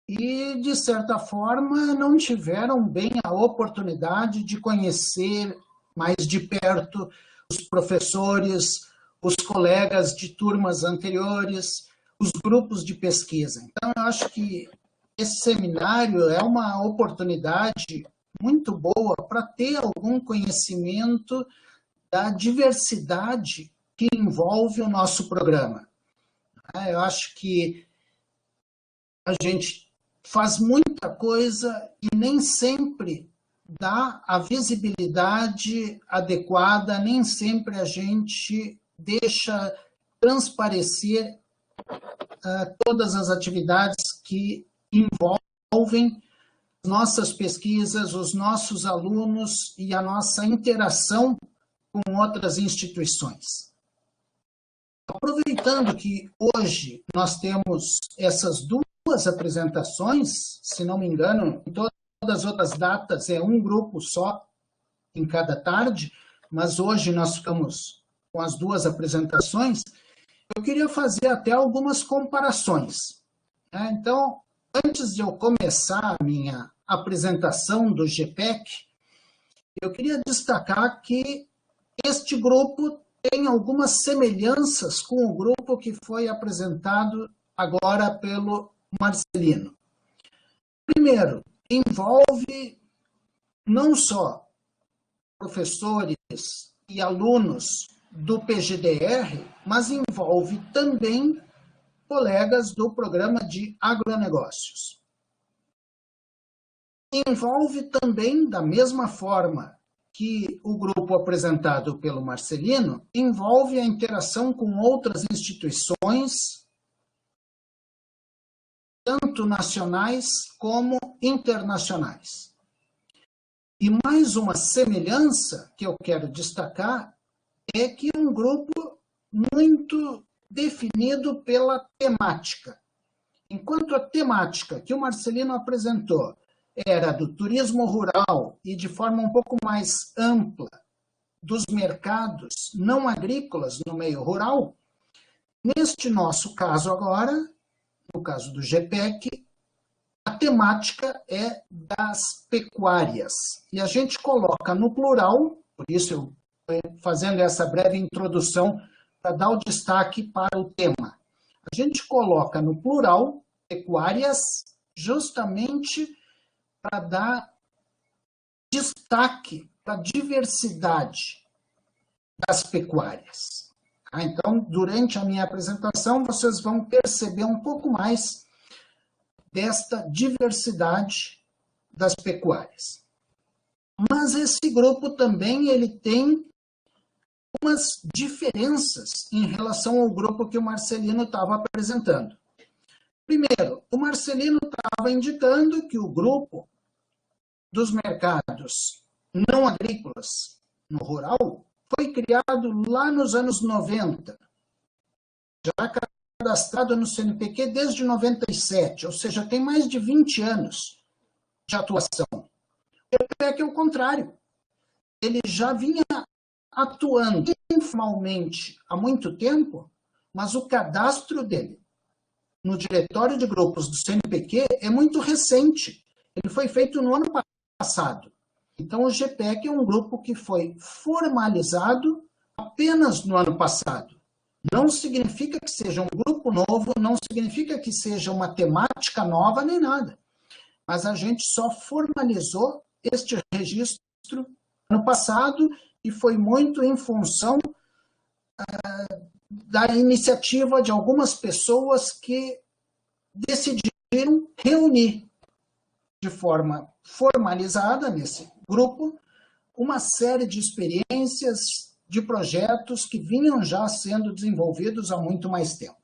e, de certa forma, não tiveram bem a oportunidade de conhecer mais de perto os professores, os colegas de turmas anteriores, os grupos de pesquisa. Então, eu acho que esse seminário é uma oportunidade muito boa para ter algum conhecimento da diversidade que envolve o nosso programa. Eu acho que a gente faz muita coisa e nem sempre dá a visibilidade adequada, nem sempre a gente deixa transparecer todas as atividades que envolvem nossas pesquisas, os nossos alunos e a nossa interação com outras instituições. Aproveitando que hoje nós temos essas duas apresentações, se não me engano, em todas as outras datas é um grupo só em cada tarde, mas hoje nós ficamos com as duas apresentações, eu queria fazer até algumas comparações. Então, antes de eu começar a minha apresentação do GPEC, eu queria destacar que este grupo tem algumas semelhanças com o grupo que foi apresentado agora pelo Marcelino. Primeiro, envolve não só professores e alunos do PGDR, mas envolve também colegas do programa de agronegócios. Envolve também, da mesma forma que o grupo apresentado pelo Marcelino, envolve a interação com outras instituições, tanto nacionais como internacionais. E mais uma semelhança que eu quero destacar é que é um grupo muito definido pela temática. Enquanto a temática que o Marcelino apresentou era do turismo rural e de forma um pouco mais ampla dos mercados não agrícolas no meio rural, neste nosso caso agora, no caso do GPEC, a temática é das pecuárias. E a gente coloca no plural, por isso eu estou fazendo essa breve introdução para dar o destaque para o tema. A gente coloca no plural pecuárias justamente para dar destaque para a diversidade das pecuárias. Então, durante a minha apresentação, vocês vão perceber um pouco mais desta diversidade das pecuárias. Mas esse grupo também ele tem algumas diferenças em relação ao grupo que o Marcelino estava apresentando. Primeiro, o Marcelino estava indicando que o grupo dos mercados não agrícolas no rural foi criado lá nos anos 90, já cadastrado no CNPq desde 97, ou seja, tem mais de 20 anos de atuação. O GPEC é o contrário. Ele já vinha atuando informalmente há muito tempo, mas o cadastro dele no diretório de grupos do CNPq é muito recente. Ele foi feito no ano passado. Então, o GPEC é um grupo que foi formalizado apenas no ano passado. Não significa que seja um grupo novo, não significa que seja uma temática nova, nem nada. Mas a gente só formalizou este registro no ano passado e foi muito em função da iniciativa de algumas pessoas que decidiram reunir de forma formalizada nesse grupo uma série de experiências, de projetos que vinham já sendo desenvolvidos há muito mais tempo.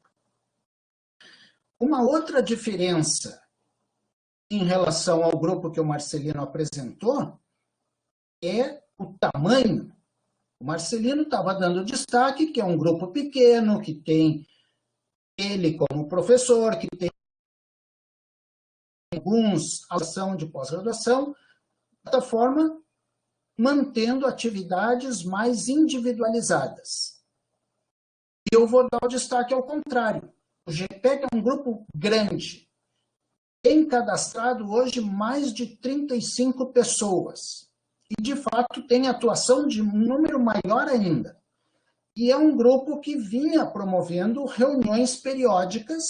Uma outra diferença em relação ao grupo que o Marcelino apresentou é o tamanho. O Marcelino estava dando destaque que é um grupo pequeno, que tem ele como professor, que tem alguns ação de pós-graduação, de certa forma, mantendo atividades mais individualizadas. E eu vou dar o destaque ao contrário. O GPEC é um grupo grande. Tem cadastrado hoje mais de 35 pessoas. E, de fato, tem atuação de um número maior ainda. E é um grupo que vinha promovendo reuniões periódicas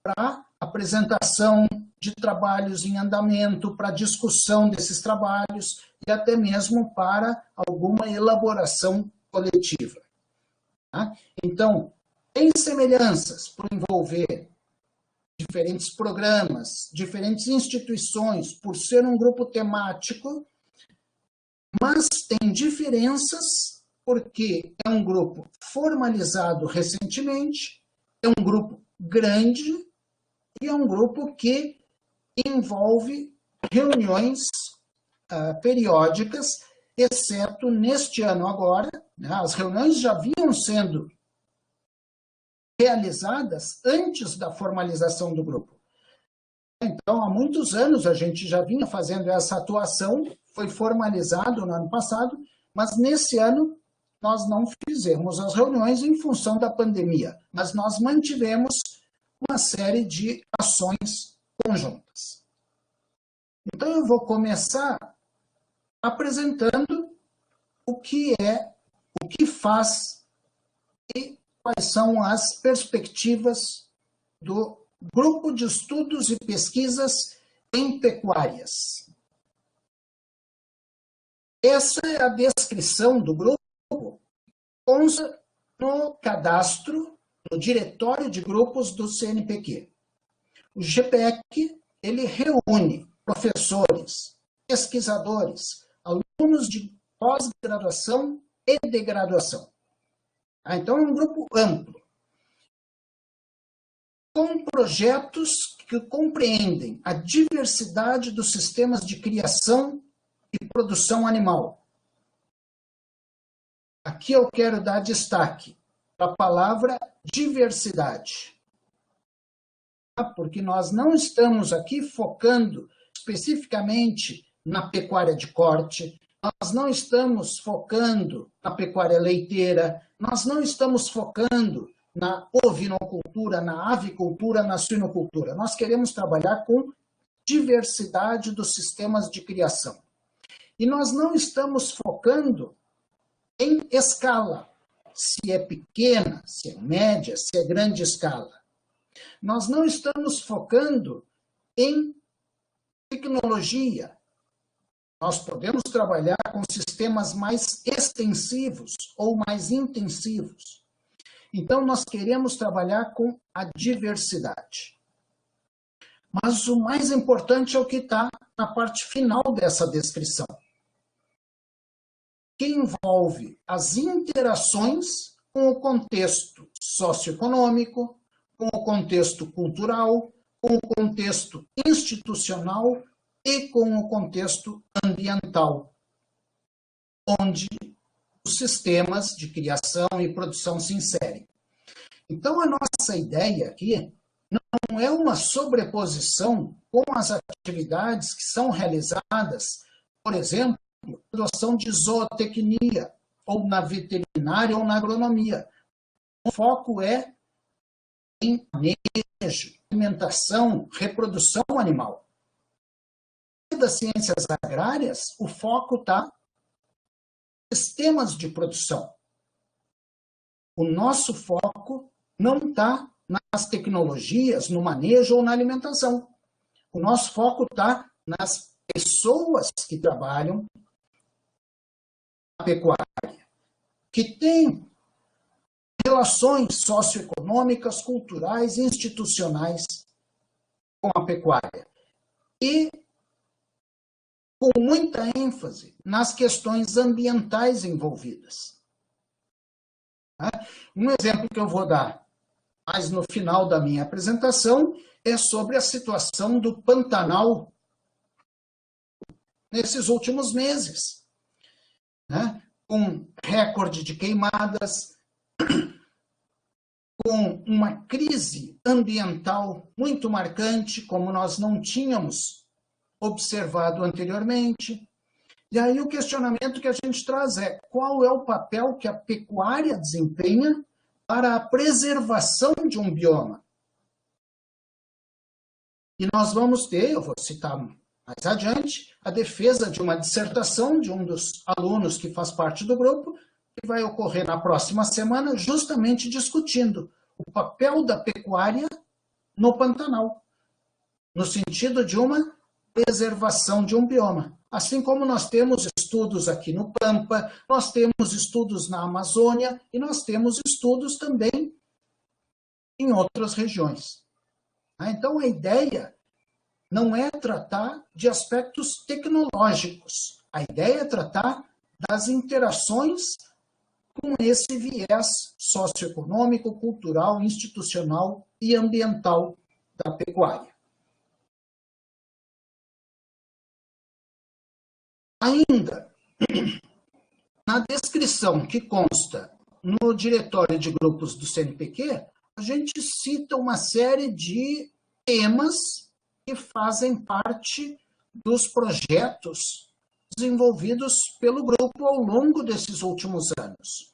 para apresentação de trabalhos em andamento, para discussão desses trabalhos e até mesmo para alguma elaboração coletiva. Tá? Então, tem semelhanças por envolver diferentes programas, diferentes instituições, por ser um grupo temático, mas tem diferenças porque é um grupo formalizado recentemente, é um grupo grande e é um grupo que envolve reuniões periódicas, exceto neste ano agora, né, as reuniões já vinham sendo realizadas antes da formalização do grupo. Então, há muitos anos a gente já vinha fazendo essa atuação, foi formalizado no ano passado, mas nesse ano nós não fizemos as reuniões em função da pandemia, mas nós mantivemos uma série de ações conjuntas. Então, eu vou começar apresentando o que é, o que faz e quais são as perspectivas do Grupo de Estudos e Pesquisas em Pecuárias. Essa é a descrição do grupo, consta no cadastro, no diretório de grupos do CNPq. O GPEC, ele reúne professores, pesquisadores, alunos de pós-graduação e de graduação. Então, é um grupo amplo, com projetos que compreendem a diversidade dos sistemas de criação e produção animal. Aqui eu quero dar destaque para a palavra diversidade, porque nós não estamos aqui focando especificamente na pecuária de corte, nós não estamos focando na pecuária leiteira, nós não estamos focando na ovinocultura, na avicultura, na suinocultura. Nós queremos trabalhar com diversidade dos sistemas de criação. E nós não estamos focando em escala, se é pequena, se é média, se é grande escala. Nós não estamos focando em tecnologia. Nós podemos trabalhar com sistemas mais extensivos ou mais intensivos. Então, nós queremos trabalhar com a diversidade. Mas o mais importante é o que está na parte final dessa descrição, que envolve as interações com o contexto socioeconômico, com o contexto cultural, com o contexto institucional e com o contexto ambiental, onde os sistemas de criação e produção se inserem. Então, a nossa ideia aqui não é uma sobreposição com as atividades que são realizadas, por exemplo, na graduação de zootecnia, ou na veterinária ou na agronomia. O foco é em manejo, alimentação, reprodução animal. Das ciências agrárias, o foco está em sistemas de produção. O nosso foco não está nas tecnologias, no manejo ou na alimentação. O nosso foco está nas pessoas que trabalham na pecuária, que têm relações socioeconômicas, culturais e institucionais com a pecuária. E com muita ênfase nas questões ambientais envolvidas. Um exemplo que eu vou dar, mas no final da minha apresentação, é sobre a situação do Pantanal nesses últimos meses, com recorde de queimadas, com uma crise ambiental muito marcante, como nós não tínhamos observado anteriormente. E aí o questionamento que a gente traz é: qual é o papel que a pecuária desempenha para a preservação de um bioma? E nós vamos ter, eu vou citar mais adiante, a defesa de uma dissertação de um dos alunos que faz parte do grupo, que vai ocorrer na próxima semana, justamente discutindo o papel da pecuária no Pantanal, no sentido de uma preservação de um bioma. Assim como nós temos estudos aqui no Pampa, nós temos estudos na Amazônia e nós temos estudos também em outras regiões. Então, a ideia não é tratar de aspectos tecnológicos. A ideia é tratar das interações com esse viés socioeconômico, cultural, institucional e ambiental da pecuária. Ainda, na descrição que consta no diretório de grupos do CNPq, a gente cita uma série de temas que fazem parte dos projetos desenvolvidos pelo grupo ao longo desses últimos anos.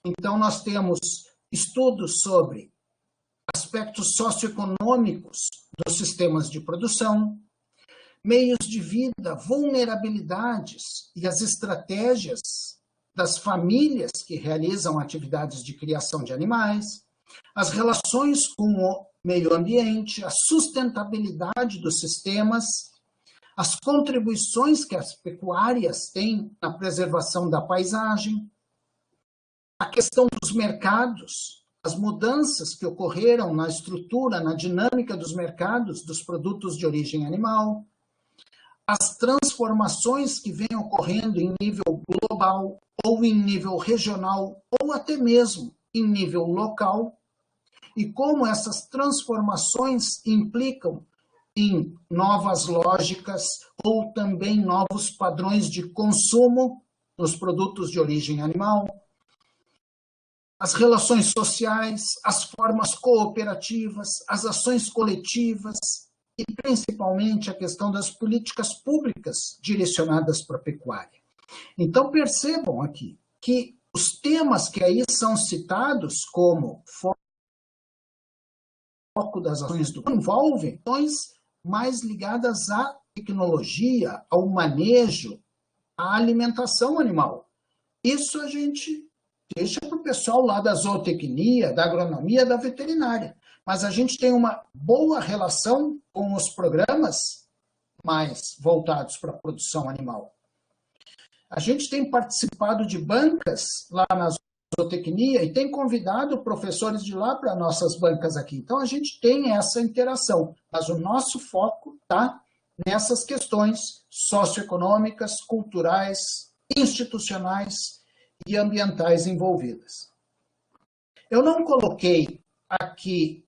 Então, nós temos estudos sobre aspectos socioeconômicos dos sistemas de produção, meios de vida, vulnerabilidades e as estratégias das famílias que realizam atividades de criação de animais, as relações com o meio ambiente, a sustentabilidade dos sistemas, as contribuições que as pecuárias têm na preservação da paisagem, a questão dos mercados, as mudanças que ocorreram na estrutura, na dinâmica dos mercados dos produtos de origem animal, as transformações que vêm ocorrendo em nível global, ou em nível regional, ou até mesmo em nível local, e como essas transformações implicam em novas lógicas ou também novos padrões de consumo nos produtos de origem animal, as relações sociais, as formas cooperativas, as ações coletivas e, principalmente, a questão das políticas públicas direcionadas para a pecuária. Então, percebam aqui que os temas que aí são citados como foco das ações do envolvem ações mais ligadas à tecnologia, ao manejo, à alimentação animal. Isso a gente deixa para o pessoal lá da zootecnia, da agronomia, da veterinária. Mas a gente tem uma boa relação com os programas mais voltados para a produção animal. A gente tem participado de bancas lá na zootecnia e tem convidado professores de lá para nossas bancas aqui. Então, a gente tem essa interação, mas o nosso foco está nessas questões socioeconômicas, culturais, institucionais e ambientais envolvidas. Eu não coloquei aqui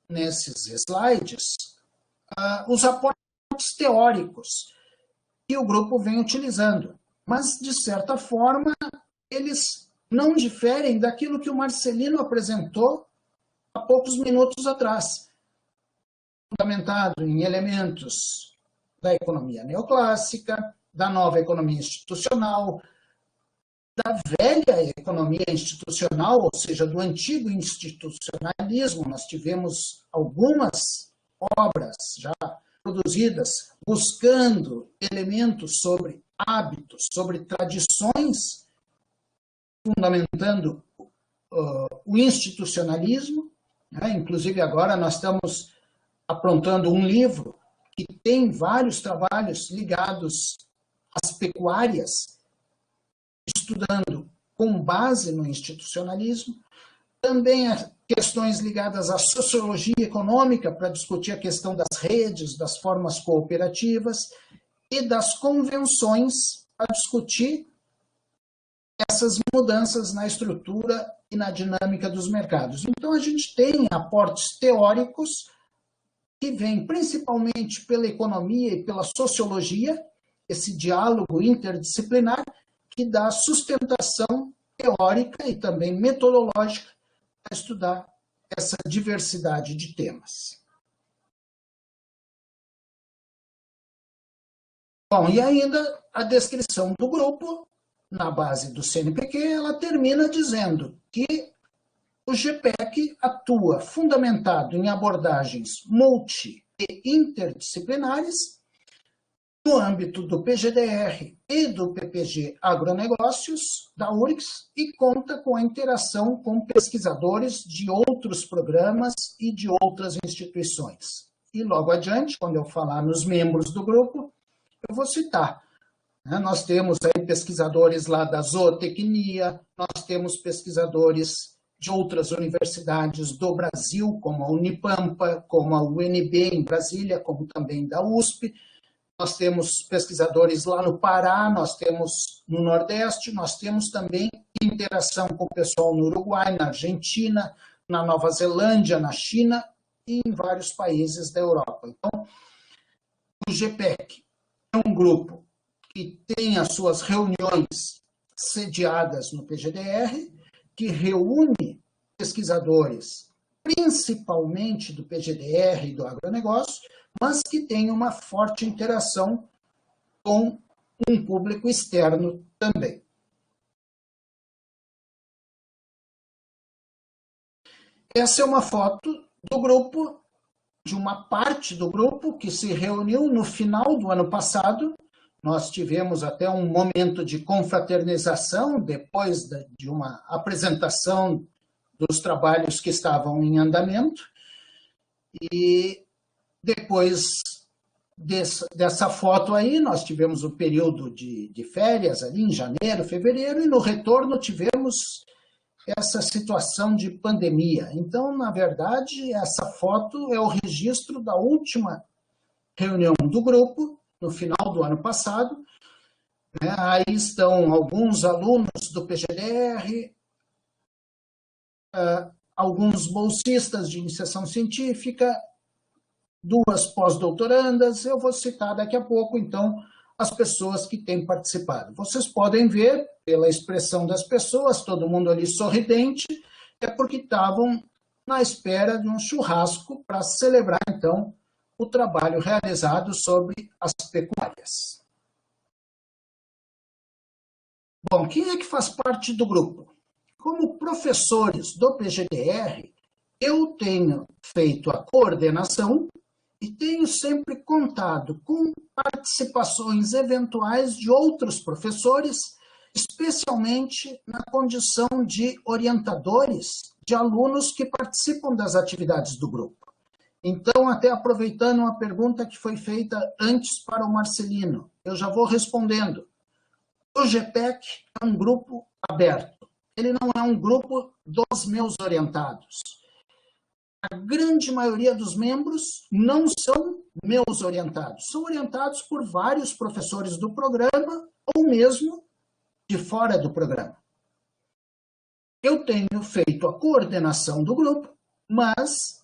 nesses slides os aportes teóricos que o grupo vem utilizando, mas, de certa forma, eles não diferem daquilo que o Marcelino apresentou há poucos minutos atrás, fundamentado em elementos da economia neoclássica, da nova economia institucional, da velha economia institucional, ou seja, do antigo institucionalismo. Nós tivemos algumas obras já produzidas buscando elementos sobre hábitos, sobre tradições, fundamentando o institucionalismo. Inclusive, agora nós estamos aprontando um livro que tem vários trabalhos ligados às pecuárias, estudando com base no institucionalismo. Também questões ligadas à sociologia econômica, para discutir a questão das redes, das formas cooperativas e das convenções, para discutir essas mudanças na estrutura e na dinâmica dos mercados. Então, a gente tem aportes teóricos que vêm principalmente pela economia e pela sociologia, esse diálogo interdisciplinar, que dá sustentação teórica e também metodológica para estudar essa diversidade de temas. Bom, e ainda a descrição do grupo, na base do CNPq, ela termina dizendo que o GPEC atua fundamentado em abordagens multi- e interdisciplinares no âmbito do PGDR e do PPG Agronegócios, da URGS, e conta com a interação com pesquisadores de outros programas e de outras instituições. E logo adiante, quando eu falar nos membros do grupo, eu vou citar. Nós temos aí pesquisadores lá da zootecnia, nós temos pesquisadores de outras universidades do Brasil, como a Unipampa, como a UNB em Brasília, como também da USP. Nós temos pesquisadores lá no Pará, nós temos no Nordeste, nós temos também interação com o pessoal no Uruguai, na Argentina, na Nova Zelândia, na China e em vários países da Europa. Então, o GPEC é um grupo que tem as suas reuniões sediadas no PGDR, que reúne pesquisadores, principalmente do PGDR e do agronegócio, mas que tem uma forte interação com um público externo também. Essa é uma foto do grupo, de uma parte do grupo que se reuniu no final do ano passado. Nós tivemos até um momento de confraternização depois de uma apresentação dos trabalhos que estavam em andamento. E depois dessa foto aí, nós tivemos um período de férias ali em janeiro, fevereiro, e no retorno tivemos essa situação de pandemia. Então, na verdade, essa foto é o registro da última reunião do grupo, no final do ano passado. Aí estão alguns alunos do PGDR, alguns bolsistas de iniciação científica, 2 pós-doutorandas. Eu vou citar daqui a pouco, então, as pessoas que têm participado. Vocês podem ver, pela expressão das pessoas, todo mundo ali sorridente, é porque estavam na espera de um churrasco para celebrar, então, o trabalho realizado sobre as pecuárias. Bom, quem é que faz parte do grupo? Como professores do PGDR, eu tenho feito a coordenação e tenho sempre contado com participações eventuais de outros professores, especialmente na condição de orientadores de alunos que participam das atividades do grupo. Então, até aproveitando uma pergunta que foi feita antes para o Marcelino, eu já vou respondendo. O GPEC é um grupo aberto. Ele não é um grupo dos meus orientados. A grande maioria dos membros não são meus orientados. São orientados por vários professores do programa ou mesmo de fora do programa. Eu tenho feito a coordenação do grupo, mas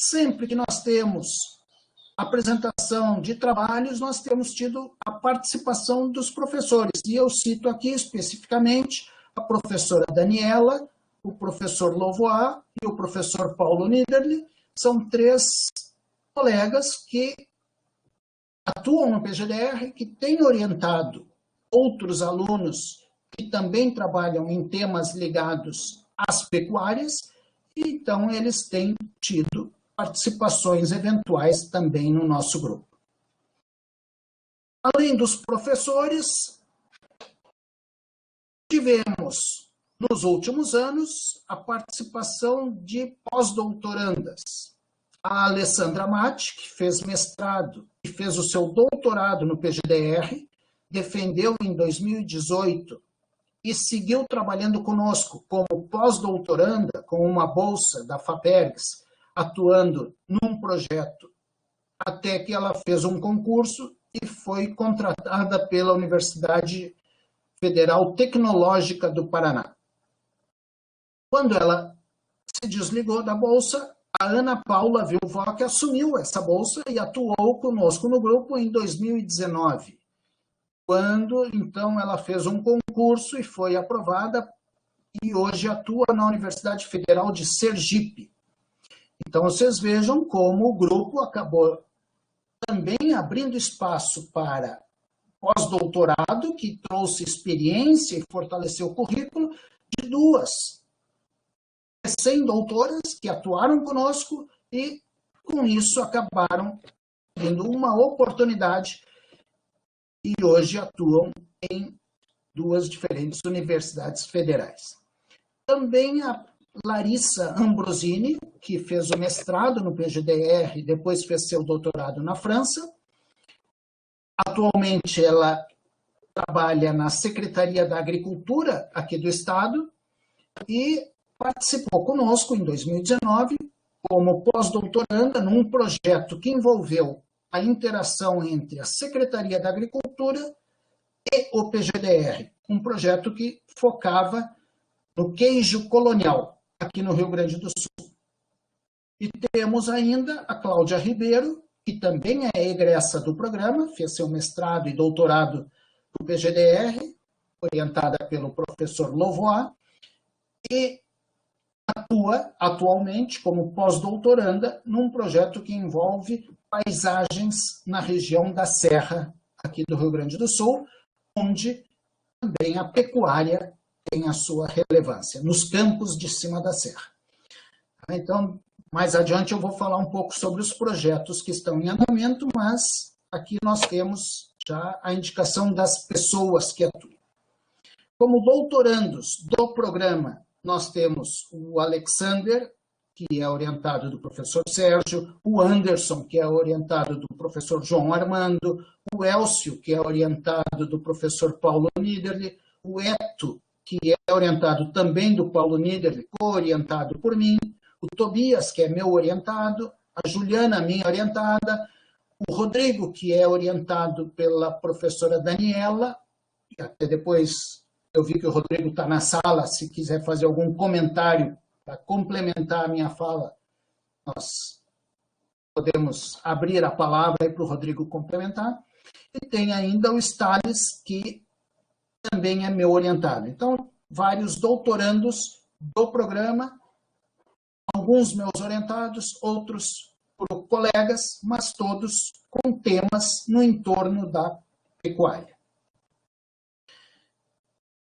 sempre que nós temos apresentação de trabalhos, nós temos tido a participação dos professores. E eu cito aqui especificamente a professora Daniela, o professor Louvois e o professor Paulo Niederle. São 3 colegas que atuam no PGDR, que têm orientado outros alunos que também trabalham em temas ligados às pecuárias, e então eles têm tido participações eventuais também no nosso grupo. Além dos professores, tivemos, nos últimos anos, a participação de pós-doutorandas. A Alessandra Matti, que fez mestrado e fez o seu doutorado no PGDR, defendeu em 2018 e seguiu trabalhando conosco como pós-doutoranda, com uma bolsa da FAPERGS, atuando num projeto, até que ela fez um concurso e foi contratada pela Universidade Federal Tecnológica do Paraná. Quando ela se desligou da bolsa, a Ana Paula Vilvoc assumiu essa bolsa e atuou conosco no grupo em 2019, quando, então, ela fez um concurso e foi aprovada e hoje atua na Universidade Federal de Sergipe. Então, vocês vejam como o grupo acabou também abrindo espaço para pós-doutorado, que trouxe experiência e fortaleceu o currículo, de 2 recém-doutoras que atuaram conosco e, com isso, acabaram tendo uma oportunidade e hoje atuam em 2 diferentes universidades federais. Também a Larissa Ambrosini, que fez o mestrado no PGDR e depois fez seu doutorado na França. Atualmente ela trabalha na Secretaria da Agricultura aqui do Estado e participou conosco em 2019 como pós-doutoranda num projeto que envolveu a interação entre a Secretaria da Agricultura e o PGDR, um projeto que focava no queijo colonial, aqui no Rio Grande do Sul. E temos ainda a Cláudia Ribeiro, que também é egressa do programa, fez seu mestrado e doutorado no PGDR, orientada pelo professor Louvois, e atua atualmente como pós-doutoranda num projeto que envolve paisagens na região da Serra, aqui do Rio Grande do Sul, onde também a pecuária tem a sua relevância, nos campos de cima da serra. Então, mais adiante eu vou falar um pouco sobre os projetos que estão em andamento, mas aqui nós temos já a indicação das pessoas que atuam. Como doutorandos do programa, nós temos o Alexander, que é orientado do professor Sérgio, o Anderson, que é orientado do professor João Armando, o Elcio, que é orientado do professor Paulo Niederle, o Eto, que é orientado também do Paulo Niederle, co-orientado por mim, o Tobias, que é meu orientado, a Juliana, minha orientada, o Rodrigo, que é orientado pela professora Daniela, e até depois eu vi que o Rodrigo está na sala, se quiser fazer algum comentário para complementar a minha fala, nós podemos abrir a palavra para o Rodrigo complementar. E tem ainda o Stalles, que também é meu orientado. Então, vários doutorandos do programa, alguns meus orientados, outros por colegas, mas todos com temas no entorno da pecuária.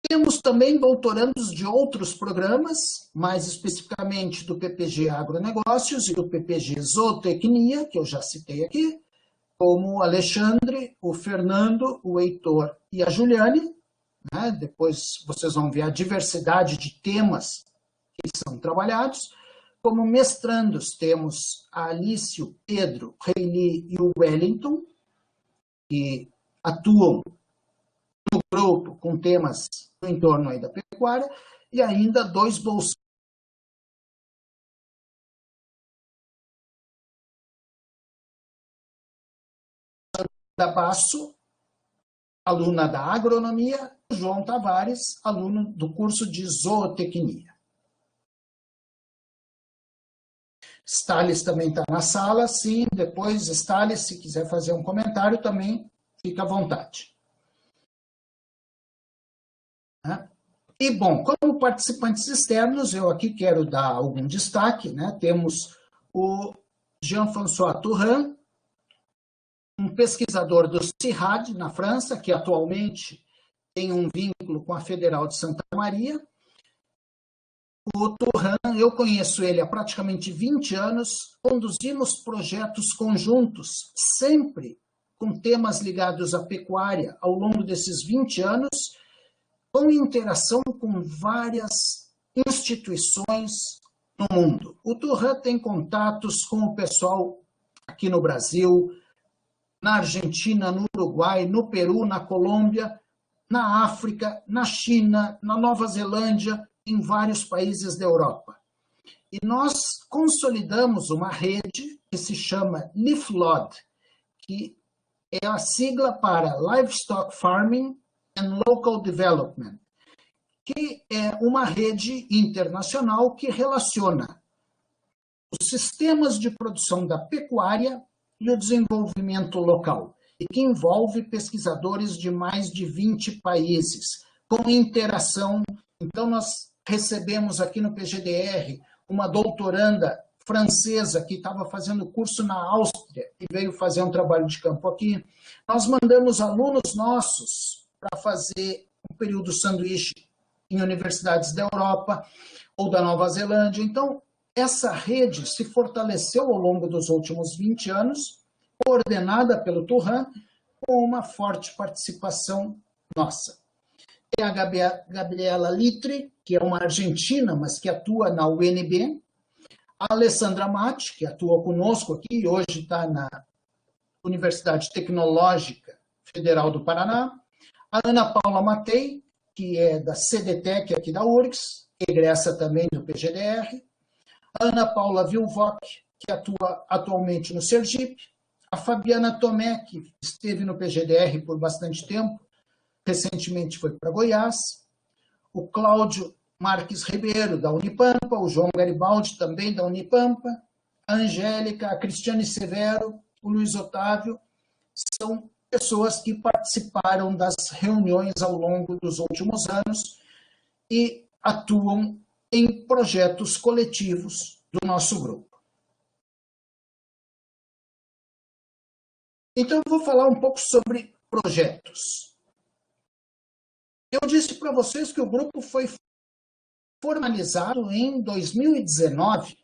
Temos também doutorandos de outros programas, mais especificamente do PPG Agronegócios e do PPG Zootecnia, que eu já citei aqui, como o Alexandre, o Fernando, o Heitor e a Juliane. Né? Depois vocês vão ver a diversidade de temas que são trabalhados. Como mestrandos, temos a Alice, o Pedro, o Reili e o Wellington, que atuam no grupo com temas no entorno aí da pecuária, e ainda 2 bolsistas da Basso, aluna da agronomia, João Tavares, aluno do curso de zootecnia. Stalles também está na sala, sim, depois Stalles, se quiser fazer um comentário também, fica à vontade. E, bom, como participantes externos, eu aqui quero dar algum destaque, né? Temos o Jean-François Touraine, um pesquisador do CIRAD, na França, que atualmente tem um vínculo com a Federal de Santa Maria. O Touraine, eu conheço ele há praticamente 20 anos, conduzimos projetos conjuntos, sempre com temas ligados à pecuária, ao longo desses 20 anos, com interação com várias instituições no mundo. O Touraine tem contatos com o pessoal aqui no Brasil, na Argentina, no Uruguai, no Peru, na Colômbia, na África, na China, na Nova Zelândia, em vários países da Europa. E nós consolidamos uma rede que se chama LIFLOD, que é a sigla para Livestock Farming and Local Development, que é uma rede internacional que relaciona os sistemas de produção da pecuária e o desenvolvimento local, e que envolve pesquisadores de mais de 20 países, com interação. Então, nós recebemos aqui no PGDR uma doutoranda francesa que estava fazendo curso na Áustria e veio fazer um trabalho de campo aqui. Nós mandamos alunos nossos para fazer um período sanduíche em universidades da Europa ou da Nova Zelândia. Então, essa rede se fortaleceu ao longo dos últimos 20 anos, coordenada pelo Touraine, com uma forte participação nossa. Tem a Gabriela Litri, que é uma argentina, mas que atua na UNB, a Alessandra Matti, que atua conosco aqui e hoje está na Universidade Tecnológica Federal do Paraná, a Ana Paula Matei, que é da CDTEC aqui da URGS, egressa também do PGDR, a Ana Paula Vilvoc, que atua atualmente no Sergipe, a Fabiana Tomé, que esteve no PGDR por bastante tempo, recentemente foi para Goiás, o Cláudio Marques Ribeiro, da Unipampa, o João Garibaldi, também da Unipampa, a Angélica, a Cristiane Severo, o Luiz Otávio, são pessoas que participaram das reuniões ao longo dos últimos anos e atuam em projetos coletivos do nosso grupo. Então, eu vou falar um pouco sobre projetos. Eu disse para vocês que o grupo foi formalizado em 2019.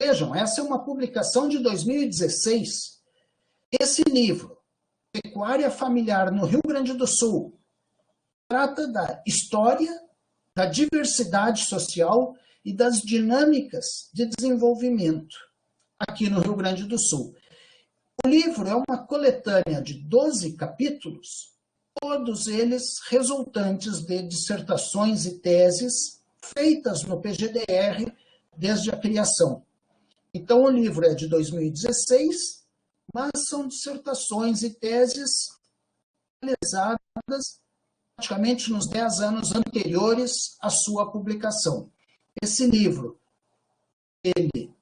Vejam, essa é uma publicação de 2016. Esse livro, Pecuária Familiar no Rio Grande do Sul, trata da história, da diversidade social e das dinâmicas de desenvolvimento aqui no Rio Grande do Sul. O livro é uma coletânea de 12 capítulos, todos eles resultantes de dissertações e teses feitas no PGDR desde a criação. Então, o livro é de 2016, mas são dissertações e teses realizadas praticamente nos 10 anos anteriores à sua publicação. Esse livro, ele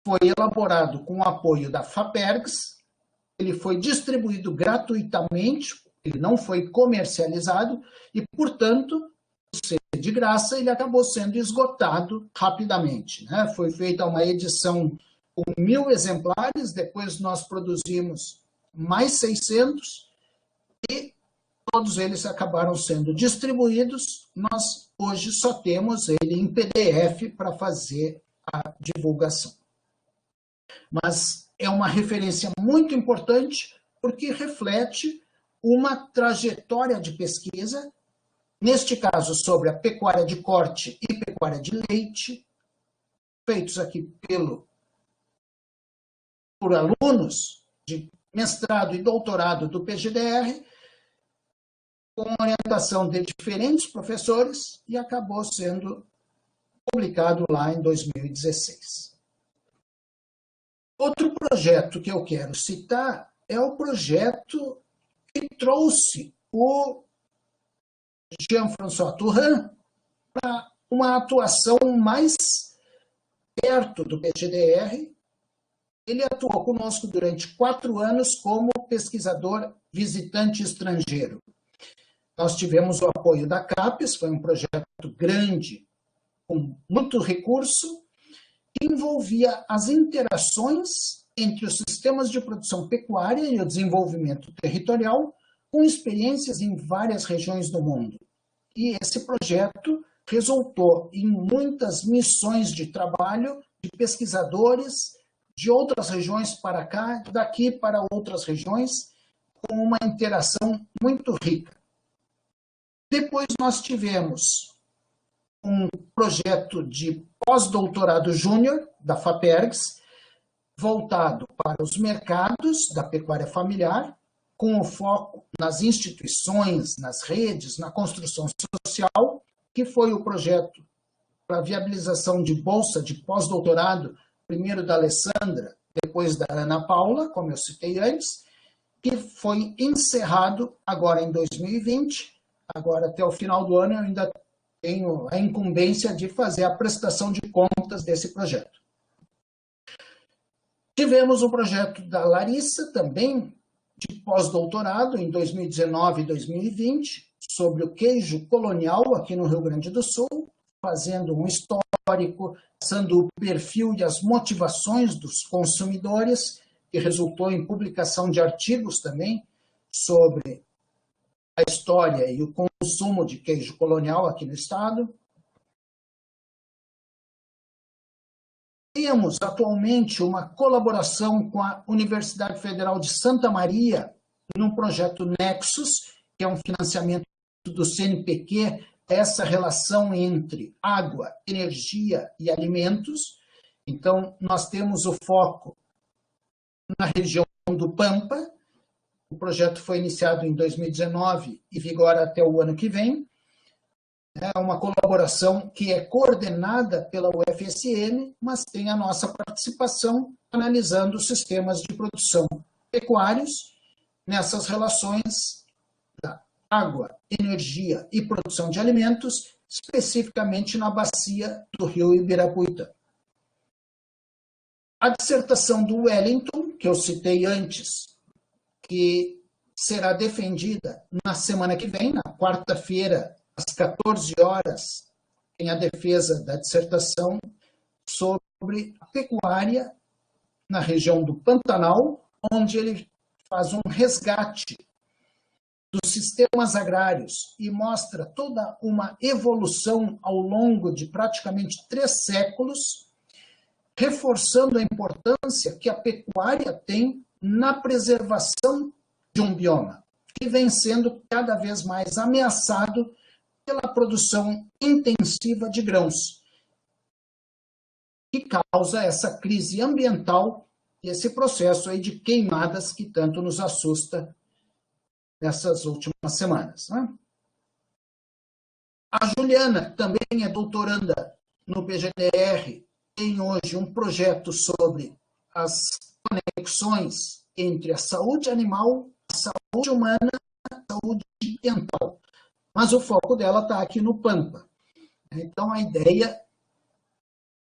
foi elaborado com o apoio da FAPERGS, ele foi distribuído gratuitamente, ele não foi comercializado e, portanto, por ser de graça, ele acabou sendo esgotado rapidamente, né? Foi feita uma edição com 1.000 exemplares, depois nós produzimos mais 600 e todos eles acabaram sendo distribuídos. Nós hoje só temos ele em PDF para fazer a divulgação. Mas é uma referência muito importante porque reflete uma trajetória de pesquisa, neste caso sobre a pecuária de corte e pecuária de leite, feitos aqui por alunos de mestrado e doutorado do PGDR, com orientação de diferentes professores, e acabou sendo publicado lá em 2016. Outro projeto que eu quero citar é o projeto que trouxe o Jean-François Touraine para uma atuação mais perto do PGDR. Ele atuou conosco durante 4 anos como pesquisador visitante estrangeiro. Nós tivemos o apoio da CAPES, foi um projeto grande, com muito recurso, que envolvia as interações entre os sistemas de produção pecuária e o desenvolvimento territorial, com experiências em várias regiões do mundo. E esse projeto resultou em muitas missões de trabalho de pesquisadores de outras regiões para cá, daqui para outras regiões, com uma interação muito rica. Depois nós tivemos um projeto de pós-doutorado júnior da FAPERGS, voltado para os mercados da pecuária familiar, com o foco nas instituições, nas redes, na construção social, que foi o projeto para viabilização de bolsa de pós-doutorado, primeiro da Alessandra, depois da Ana Paula, como eu citei antes, que foi encerrado agora em 2020. Agora, até o final do ano, eu ainda tenho a incumbência de fazer a prestação de contas desse projeto. Tivemos o projeto da Larissa, também, de pós-doutorado, em 2019 e 2020, sobre o queijo colonial aqui no Rio Grande do Sul, fazendo um histórico, passando o perfil e as motivações dos consumidores, que resultou em publicação de artigos também sobre a história e o consumo de queijo colonial aqui no estado. Temos atualmente uma colaboração com a Universidade Federal de Santa Maria, num projeto Nexus, que é um financiamento do CNPq, essa relação entre água, energia e alimentos. Então, nós temos o foco na região do Pampa. O projeto foi iniciado em 2019 e vigora até o ano que vem. É uma colaboração que é coordenada pela UFSM, mas tem a nossa participação analisando os sistemas de produção pecuários nessas relações da água, energia e produção de alimentos, especificamente na bacia do rio Ibirapuitã. A dissertação do Wellington, que eu citei antes, que será defendida na semana que vem, na quarta-feira, às 14 horas, tem a defesa da dissertação sobre a pecuária na região do Pantanal, onde ele faz um resgate dos sistemas agrários e mostra toda uma evolução ao longo de praticamente 3 séculos, reforçando a importância que a pecuária tem na preservação de um bioma, que vem sendo cada vez mais ameaçado pela produção intensiva de grãos, que causa essa crise ambiental e esse processo aí de queimadas que tanto nos assusta nessas últimas semanas. Né? A Juliana também é doutoranda no PGDR, tem hoje um projeto sobre as conexões entre a saúde animal, a saúde humana e a saúde ambiental. Mas o foco dela está aqui no Pampa. Então, a ideia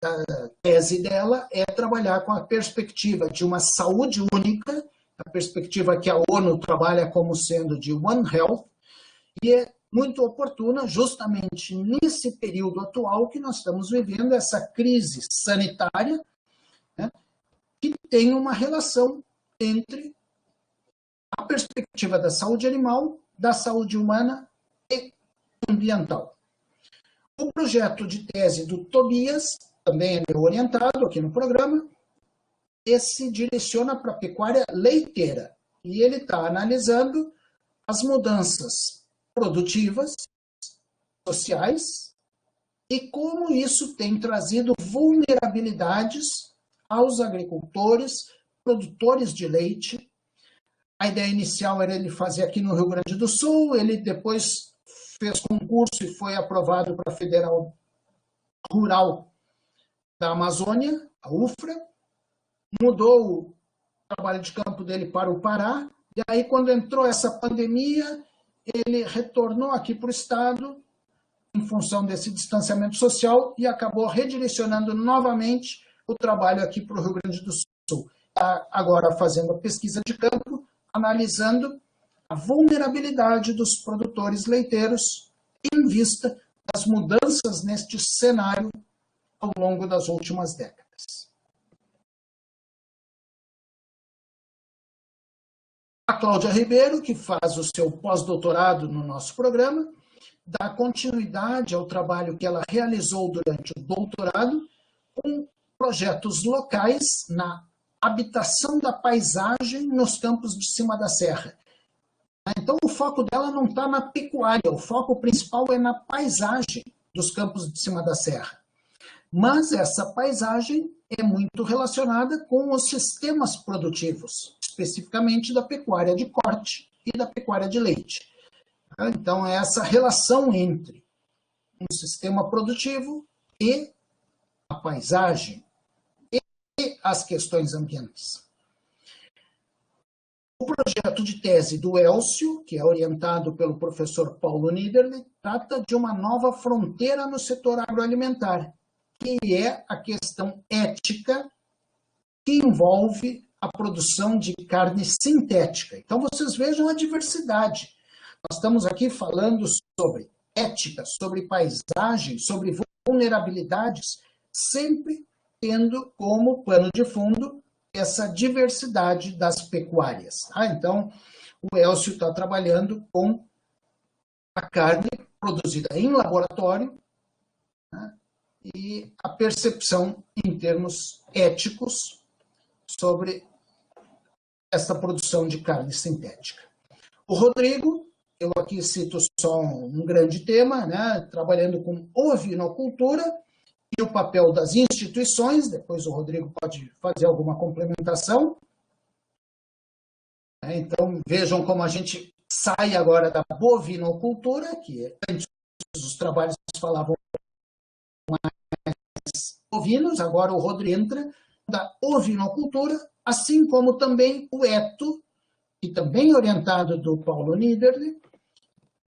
da tese dela é trabalhar com a perspectiva de uma saúde única, a perspectiva que a ONU trabalha como sendo de One Health, e é muito oportuna justamente nesse período atual que nós estamos vivendo, essa crise sanitária, né, que tem uma relação entre a perspectiva da saúde animal, da saúde humana e ambiental. O projeto de tese do Tobias, também é meu orientado aqui no programa, esse direciona para a pecuária leiteira, e ele está analisando as mudanças produtivas, sociais, e como isso tem trazido vulnerabilidades aos agricultores, produtores de leite. A ideia inicial era ele fazer aqui no Rio Grande do Sul, ele depois fez concurso e foi aprovado para a Federal Rural da Amazônia, a UFRA, mudou o trabalho de campo dele para o Pará, e aí quando entrou essa pandemia, ele retornou aqui para o estado, em função desse distanciamento social, e acabou redirecionando novamente o trabalho aqui para o Rio Grande do Sul. Está agora fazendo a pesquisa de campo, analisando a vulnerabilidade dos produtores leiteiros em vista das mudanças neste cenário ao longo das últimas décadas. A Cláudia Ribeiro, que faz o seu pós-doutorado no nosso programa, dá continuidade ao trabalho que ela realizou durante o doutorado com projetos locais na habitação da paisagem nos campos de cima da serra. Então, o foco dela não está na pecuária, o foco principal é na paisagem dos campos de cima da serra. Mas essa paisagem é muito relacionada com os sistemas produtivos, especificamente da pecuária de corte e da pecuária de leite. Então, é essa relação entre um sistema produtivo e a paisagem e as questões ambientais. O projeto de tese do Elcio, que é orientado pelo professor Paulo Niederle, trata de uma nova fronteira no setor agroalimentar, que é a questão ética que envolve a produção de carne sintética. Então, vocês vejam a diversidade. Nós estamos aqui falando sobre ética, sobre paisagem, sobre vulnerabilidades, sempre tendo como pano de fundo essa diversidade das pecuárias. Então, o Elcio está trabalhando com a carne produzida em laboratório, né, e a percepção em termos éticos sobre essa produção de carne sintética. O Rodrigo, eu aqui cito só um grande tema, né, trabalhando com ovinocultura e o papel das instituições, depois o Rodrigo pode fazer alguma complementação. Então, vejam como a gente sai agora da bovinocultura, que antes os trabalhos falavam mais ovinos, agora o Rodrigo entra da ovinocultura, assim como também o eto, que também é orientado do Paulo Niederle.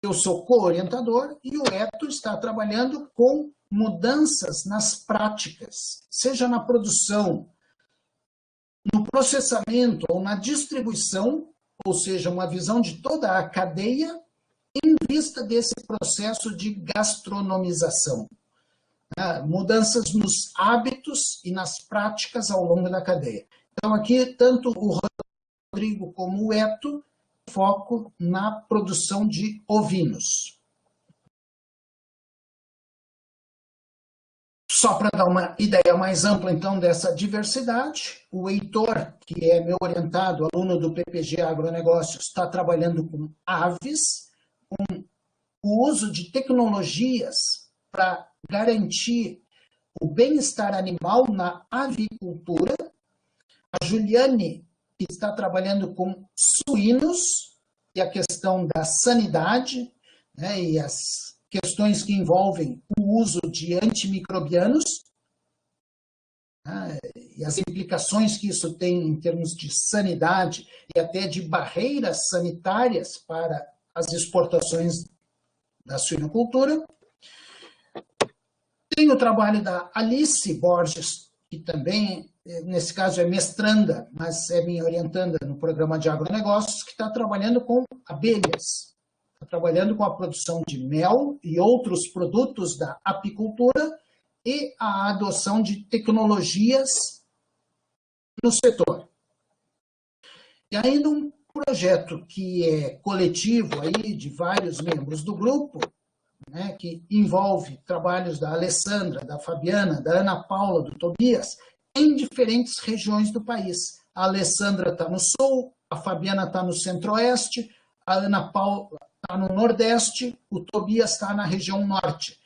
Eu sou co-orientador e o eto está trabalhando com mudanças nas práticas, seja na produção, no processamento ou na distribuição, ou seja, uma visão de toda a cadeia em vista desse processo de gastronomização. Mudanças nos hábitos e nas práticas ao longo da cadeia. Então, aqui, tanto o Rodrigo como o eto foco na produção de ovinos. Só para dar uma ideia mais ampla, então, dessa diversidade, o Heitor, que é meu orientado, aluno do PPG Agronegócios, está trabalhando com aves, com o uso de tecnologias para garantir o bem-estar animal na avicultura. A Juliane, que está trabalhando com suínos e a questão da sanidade, né, e as questões que envolvem o uso de antimicrobianos, né, e as implicações que isso tem em termos de sanidade e até de barreiras sanitárias para as exportações da suinocultura. Tem o trabalho da Alice Borges, que também, nesse caso, é mestranda, mas é minha orientanda no programa de agronegócios, que está trabalhando com abelhas, está trabalhando com a produção de mel e outros produtos da apicultura e a adoção de tecnologias no setor. E ainda um projeto que é coletivo aí de vários membros do grupo, né, que envolve trabalhos da Alessandra, da Fabiana, da Ana Paula, do Tobias, em diferentes regiões do país. A Alessandra está no sul, a Fabiana está no centro-oeste, a Ana Paula está no nordeste, o Tobias está na região norte.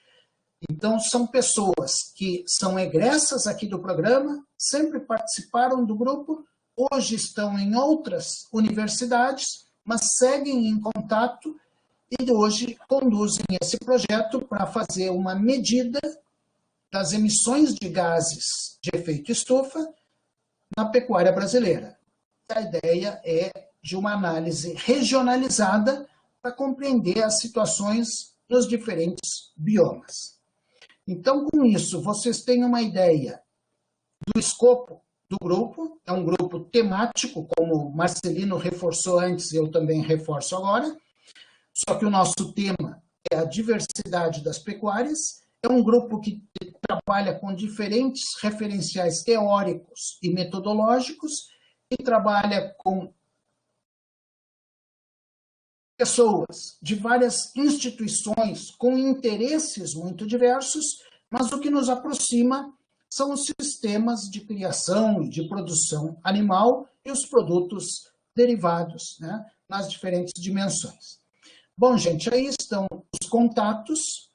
Então, são pessoas que são egressas aqui do programa, sempre participaram do grupo, hoje estão em outras universidades, mas seguem em contato e hoje conduzem esse projeto para fazer uma medida das emissões de gases de efeito estufa na pecuária brasileira. A ideia é de uma análise regionalizada para compreender as situações nos diferentes biomas. Então, com isso, vocês têm uma ideia do escopo do grupo. É um grupo temático, como o Marcelino reforçou antes, eu também reforço agora. Só que o nosso tema é a diversidade das pecuárias. É um grupo que trabalha com diferentes referenciais teóricos e metodológicos e trabalha com pessoas de várias instituições com interesses muito diversos, mas o que nos aproxima são os sistemas de criação e de produção animal e os produtos derivados, né, nas diferentes dimensões. Bom, gente, aí estão os contatos.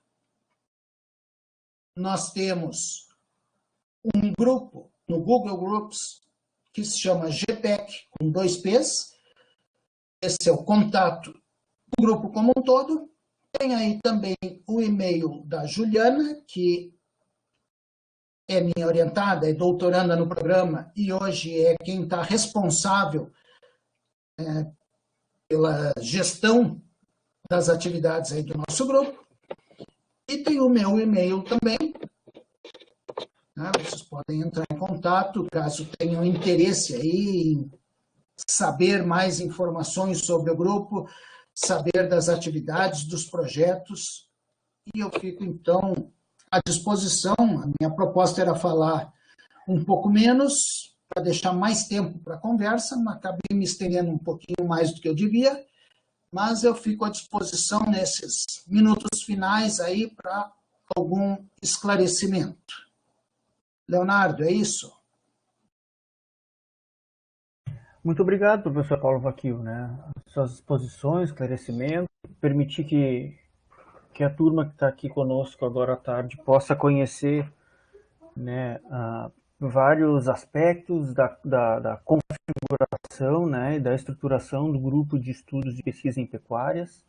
Nós temos um grupo no Google Groups que se chama GPEC, com 2 P's. Esse é o contato do grupo como um todo. Tem aí também o e-mail da Juliana, que é minha orientada, é doutoranda no programa e hoje é quem está responsável pela gestão das atividades aí do nosso grupo. E tem o meu e-mail também, né? Vocês podem entrar em contato caso tenham interesse aí em saber mais informações sobre o grupo, saber das atividades, dos projetos. E eu fico, então, à disposição. A minha proposta era falar um pouco menos, para deixar mais tempo para a conversa, mas acabei me estendendo um pouquinho mais do que eu devia, mas eu fico à disposição nesses minutos finais aí para algum esclarecimento. Leonardo, é isso? Muito obrigado, professor Paulo Vaquil, né? Suas exposições, esclarecimentos, permitir que a turma que está aqui conosco agora à tarde possa conhecer, né, vários aspectos da configuração, né, e da estruturação do grupo de estudos de pesquisa em pecuárias,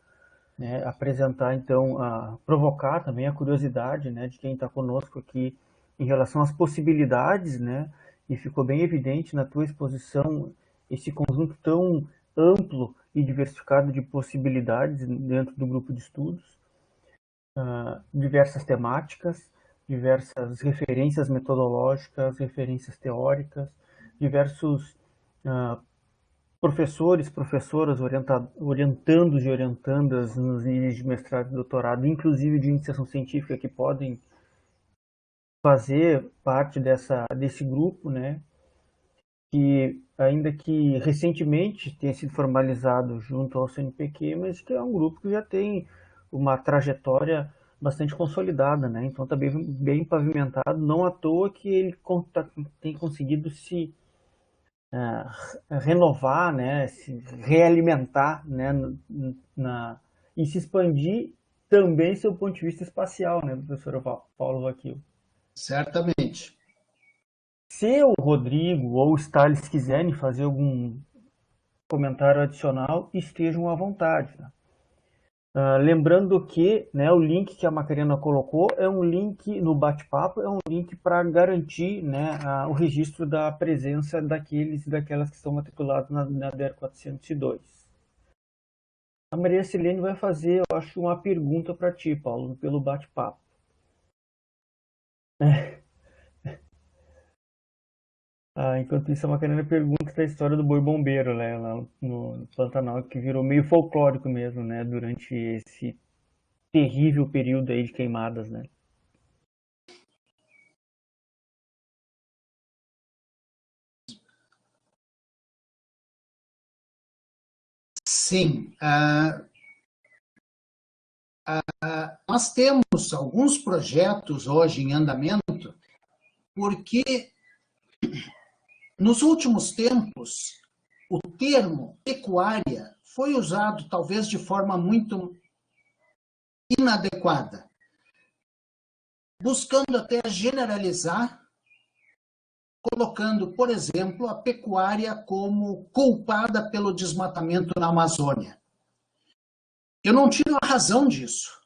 né, apresentar então, provocar também a curiosidade, né, de quem está conosco aqui em relação às possibilidades, né, e ficou bem evidente na tua exposição esse conjunto tão amplo e diversificado de possibilidades dentro do grupo de estudos, diversas temáticas, diversas referências metodológicas, referências teóricas, diversos professores, professoras, orientandos e orientandas nos níveis de mestrado e doutorado, inclusive de iniciação científica, que podem fazer parte desse grupo, né? Que, ainda que recentemente tenha sido formalizado junto ao CNPq, mas que é um grupo que já tem uma trajetória bastante consolidada, né? Então está bem pavimentado, não à toa que ele tem conseguido se renovar, né? Se realimentar, né? E se expandir também do seu ponto de vista espacial, né, professor Paulo Vaquil? Certamente. Se o Rodrigo ou o Stalles quiserem fazer algum comentário adicional, estejam à vontade. Né? Lembrando que, né, o link que a Macarena colocou é um link no bate-papo, é um link para garantir, né, o registro da presença daqueles e daquelas que estão matriculados na DER 402. A Maria Silene vai fazer, eu acho, uma pergunta para ti, Paulo, pelo bate-papo. Enquanto isso, a Macarena pergunta da história do boi bombeiro, né, lá no Pantanal, que virou meio folclórico mesmo, né, durante esse terrível período aí de queimadas, né. Sim. Nós temos alguns projetos hoje em andamento, porque nos últimos tempos o termo pecuária foi usado talvez de forma muito inadequada, buscando até generalizar, colocando, por exemplo, a pecuária como culpada pelo desmatamento na Amazônia. Eu não tiro a razão disso.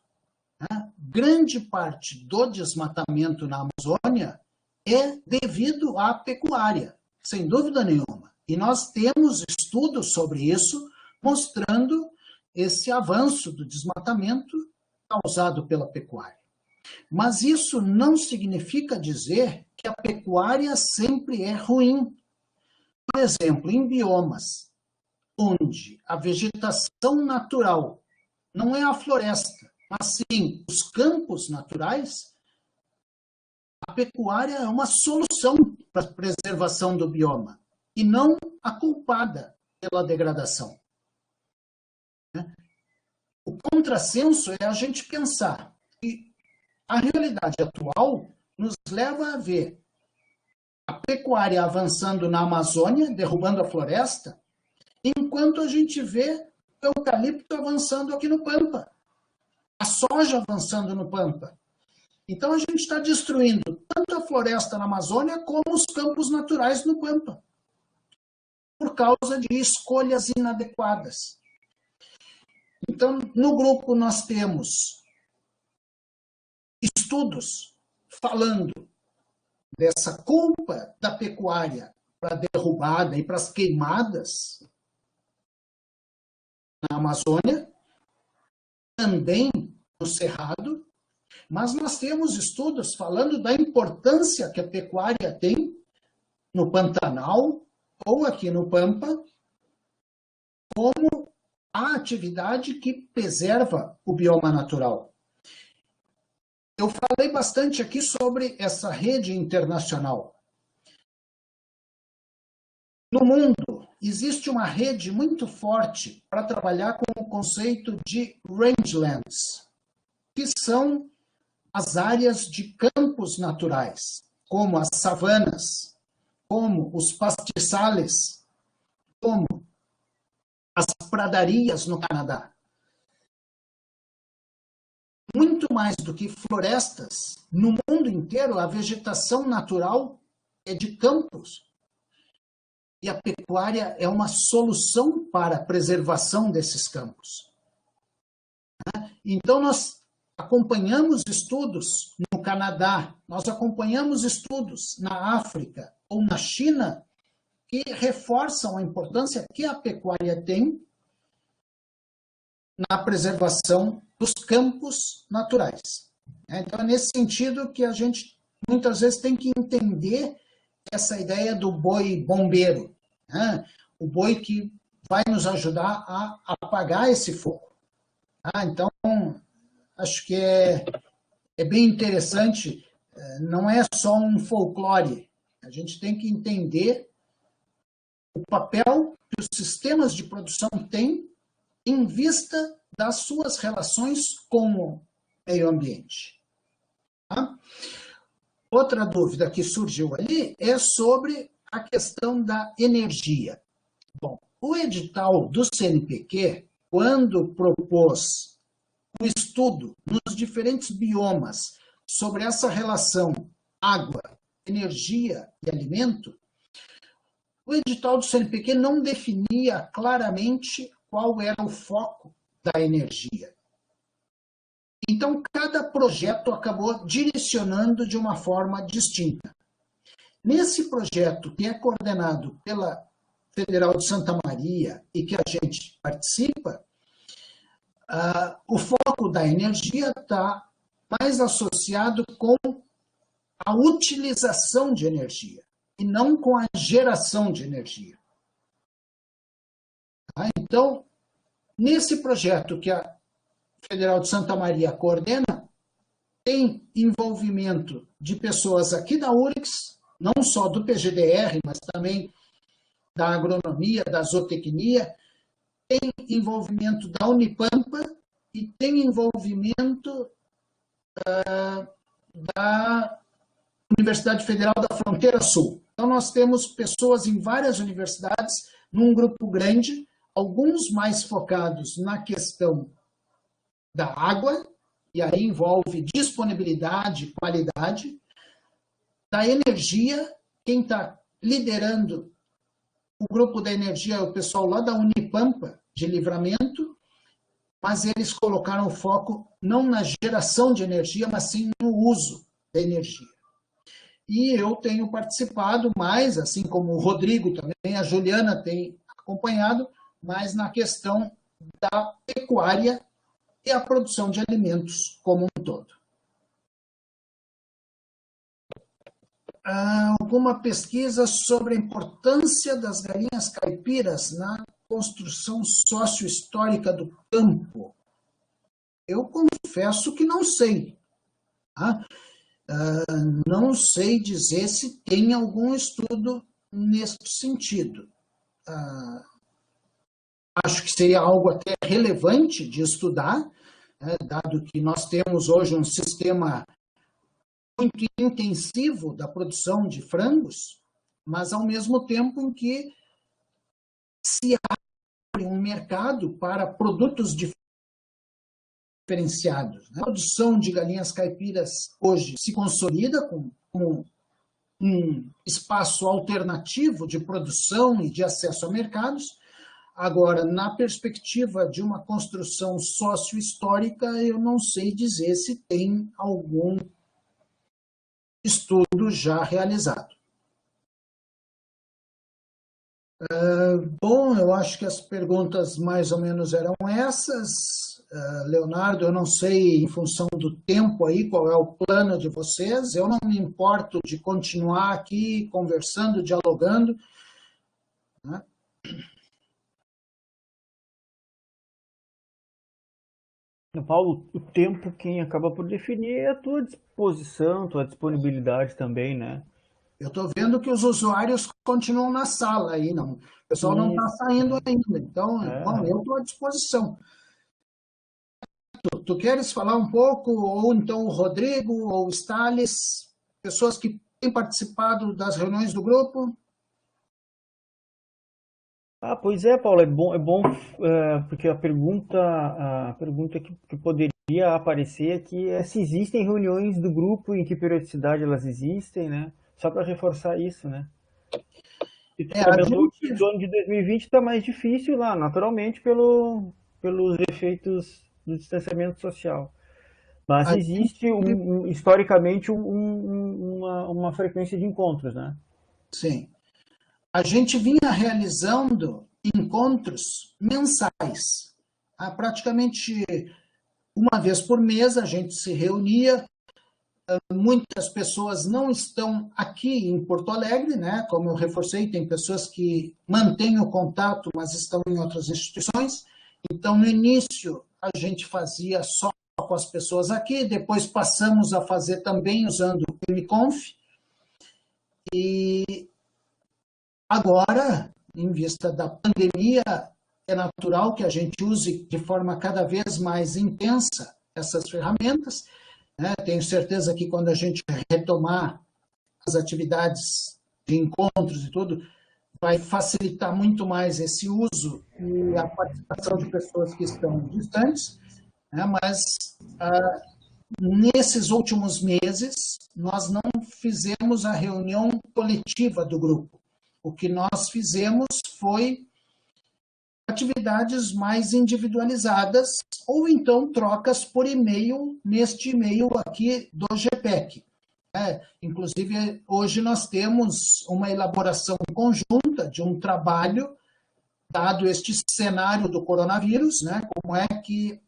Né? Grande parte do desmatamento na Amazônia é devido à pecuária, sem dúvida nenhuma. E nós temos estudos sobre isso, mostrando esse avanço do desmatamento causado pela pecuária. Mas isso não significa dizer que a pecuária sempre é ruim. Por exemplo, em biomas onde a vegetação natural não é a floresta, mas sim os campos naturais, a pecuária é uma solução para a preservação do bioma e não a culpada pela degradação. O contrassenso é a gente pensar que a realidade atual nos leva a ver a pecuária avançando na Amazônia, derrubando a floresta, enquanto a gente vê o eucalipto avançando aqui no Pampa, a soja avançando no Pampa. Então a gente está destruindo tanto a floresta na Amazônia como os campos naturais no Pampa, por causa de escolhas inadequadas. Então, no grupo nós temos estudos falando dessa culpa da pecuária para a derrubada e para as queimadas na Amazônia, também no Cerrado, mas nós temos estudos falando da importância que a pecuária tem no Pantanal ou aqui no Pampa, como a atividade que preserva o bioma natural. Eu falei bastante aqui sobre essa rede internacional. No mundo, existe uma rede muito forte para trabalhar com o conceito de rangelands, que são as áreas de campos naturais, como as savanas, como os pastiçales, como as pradarias no Canadá. Muito mais do que florestas, no mundo inteiro a vegetação natural é de campos. E a pecuária é uma solução para a preservação desses campos. Então, nós acompanhamos estudos no Canadá, nós acompanhamos estudos na África ou na China que reforçam a importância que a pecuária tem na preservação dos campos naturais. Então, é nesse sentido que a gente muitas vezes tem que entender essa ideia do boi bombeiro, né? O boi que vai nos ajudar a apagar esse fogo. Então, acho que é bem interessante, não é só um folclore, a gente tem que entender o papel que os sistemas de produção têm em vista das suas relações com o meio ambiente. Tá? Outra dúvida que surgiu ali é sobre a questão da energia. Bom, o edital do CNPq, quando propôs o estudo nos diferentes biomas sobre essa relação água, energia e alimento, o edital do CNPq não definia claramente qual era o foco da energia. Então, cada projeto acabou direcionando de uma forma distinta. Nesse projeto, que é coordenado pela Federal de Santa Maria e que a gente participa, o foco da energia está mais associado com a utilização de energia e não com a geração de energia. Então, nesse projeto que a Federal de Santa Maria coordena, tem envolvimento de pessoas aqui da URGS, não só do PGDR, mas também da agronomia, da zootecnia, tem envolvimento da Unipampa e tem envolvimento da Universidade Federal da Fronteira Sul. Então, nós temos pessoas em várias universidades, num grupo grande, alguns mais focados na questão da água, e aí envolve disponibilidade, qualidade, da energia. Quem está liderando o grupo da energia é o pessoal lá da Unipampa, de Livramento, mas eles colocaram o foco não na geração de energia, mas sim no uso da energia. E eu tenho participado mais, assim como o Rodrigo também, a Juliana tem acompanhado, mais na questão da pecuária e a produção de alimentos como um todo. alguma pesquisa sobre a importância das galinhas caipiras na construção sociohistórica do campo? Eu confesso que não sei. Tá? Não sei dizer se tem algum estudo nesse sentido. Acho que seria algo até relevante de estudar, né, dado que nós temos hoje um sistema muito intensivo da produção de frangos, mas ao mesmo tempo em que se abre um mercado para produtos diferenciados. A produção de galinhas caipiras hoje se consolida como um espaço alternativo de produção e de acesso a mercados. Agora, na perspectiva de uma construção sociohistórica, eu não sei dizer se tem algum estudo já realizado. Bom, eu acho que as perguntas mais ou menos eram essas. Leonardo, eu não sei, em função do tempo aí, qual é o plano de vocês. Eu não me importo de continuar aqui conversando, dialogando, né? Paulo, o tempo quem acaba por definir é a tua disposição, tua disponibilidade também, né? Eu estou vendo que os usuários continuam na sala aí, não. O pessoal não está saindo ainda. Então, bom, eu estou à disposição. Tu queres falar um pouco, ou então o Rodrigo, ou o Stalles, pessoas que têm participado das reuniões do grupo? Pois é, Paulo, é bom porque a pergunta que poderia aparecer aqui é se existem reuniões do grupo, em que periodicidade elas existem, né? Só para reforçar isso, né? E tu comentou que o ano de 2020 está mais difícil lá, naturalmente, pelos efeitos do distanciamento social. Mas existe, historicamente, uma frequência de encontros, né? Sim. A gente vinha realizando encontros mensais. Praticamente uma vez por mês a gente se reunia. Muitas pessoas não estão aqui em Porto Alegre, né? Como eu reforcei, tem pessoas que mantêm o contato, mas estão em outras instituições. Então, no início, a gente fazia só com as pessoas aqui, depois passamos a fazer também usando o MConf. E agora, em vista da pandemia, é natural que a gente use de forma cada vez mais intensa essas ferramentas. Tenho certeza que quando a gente retomar as atividades de encontros e tudo, vai facilitar muito mais esse uso e a participação de pessoas que estão distantes, mas nesses últimos meses nós não fizemos a reunião coletiva do grupo. O que nós fizemos foi atividades mais individualizadas ou então trocas por e-mail, neste e-mail aqui do GPEC. Inclusive, hoje nós temos uma elaboração conjunta de um trabalho, dado este cenário do coronavírus, né, como é que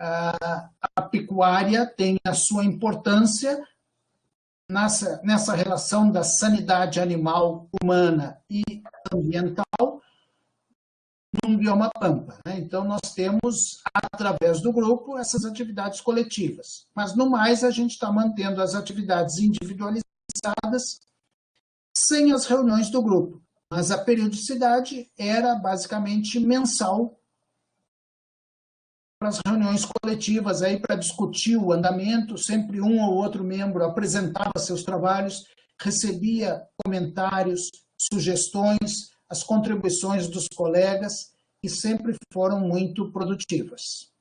a pecuária tem a sua importância nessa relação da sanidade animal, humana e ambiental, num bioma pampa. Né? Então, nós temos, através do grupo, essas atividades coletivas. Mas, no mais, a gente está mantendo as atividades individualizadas sem as reuniões do grupo. Mas a periodicidade era, basicamente, mensal para as reuniões coletivas, aí para discutir o andamento, sempre um ou outro membro apresentava seus trabalhos, recebia comentários, sugestões, as contribuições dos colegas, que sempre foram muito produtivas.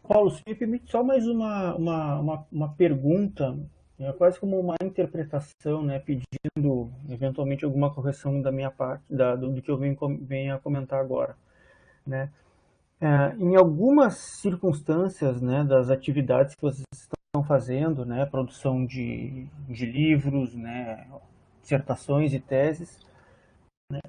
Paulo, se me permite só mais uma pergunta, quase como uma interpretação, né, pedindo eventualmente alguma correção da minha parte, do que eu venho a comentar agora, né? Em algumas circunstâncias, né, das atividades que vocês estão fazendo, né, produção de livros, né, dissertações e teses, né,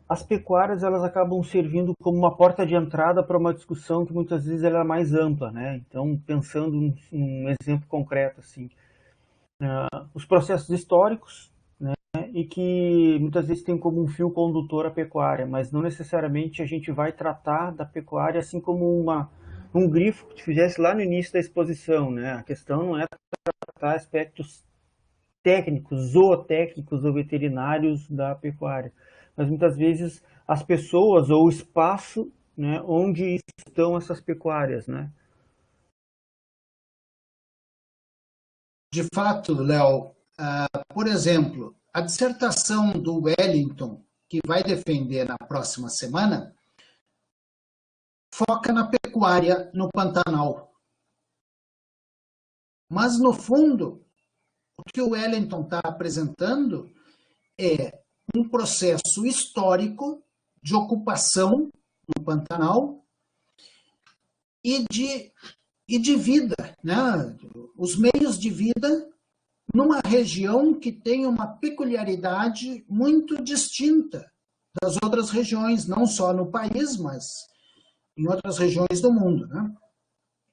as pecuárias elas acabam servindo como uma porta de entrada para uma discussão que muitas vezes ela é mais ampla, né? Então, pensando um exemplo concreto assim, os processos históricos, né, e que muitas vezes tem como um fio condutor a pecuária, mas não necessariamente a gente vai tratar da pecuária assim como um grifo que te fizesse lá no início da exposição, né? A questão não é tratar aspectos técnicos, zootécnicos ou veterinários da pecuária, mas muitas vezes as pessoas ou o espaço, né, onde estão essas pecuárias, né? De fato, Léo, por exemplo, a dissertação do Wellington, que vai defender na próxima semana, foca na pecuária no Pantanal. Mas, no fundo, o que o Wellington está apresentando é um processo histórico de ocupação no Pantanal e de vida, né? Os meios de vida numa região que tem uma peculiaridade muito distinta das outras regiões, não só no país, mas em outras regiões do mundo, né?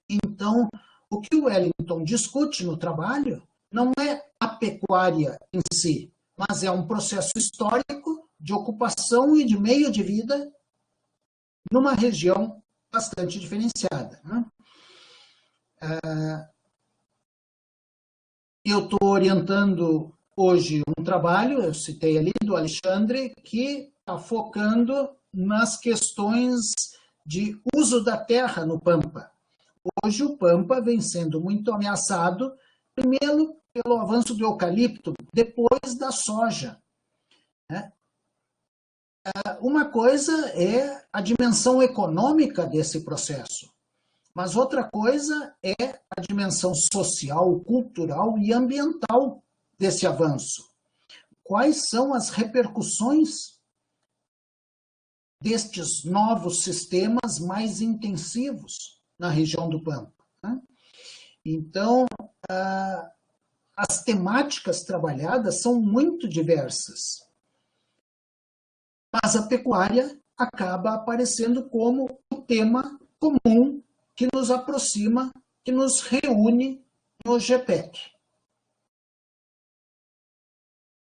Então, o que o Wellington discute no trabalho não é a pecuária em si, mas é um processo histórico de ocupação e de meio de vida numa região bastante diferenciada, né? Eu estou orientando hoje um trabalho, eu citei ali, do Alexandre, que está focando nas questões de uso da terra no Pampa. Hoje o Pampa vem sendo muito ameaçado, primeiro pelo avanço do eucalipto, depois da soja, né? Uma coisa é a dimensão econômica desse processo, mas outra coisa é a dimensão social, cultural e ambiental desse avanço. Quais são as repercussões destes novos sistemas mais intensivos na região do Pampa, né? Então, as temáticas trabalhadas são muito diversas, mas a pecuária acaba aparecendo como o tema comum que nos aproxima, que nos reúne no GPEC.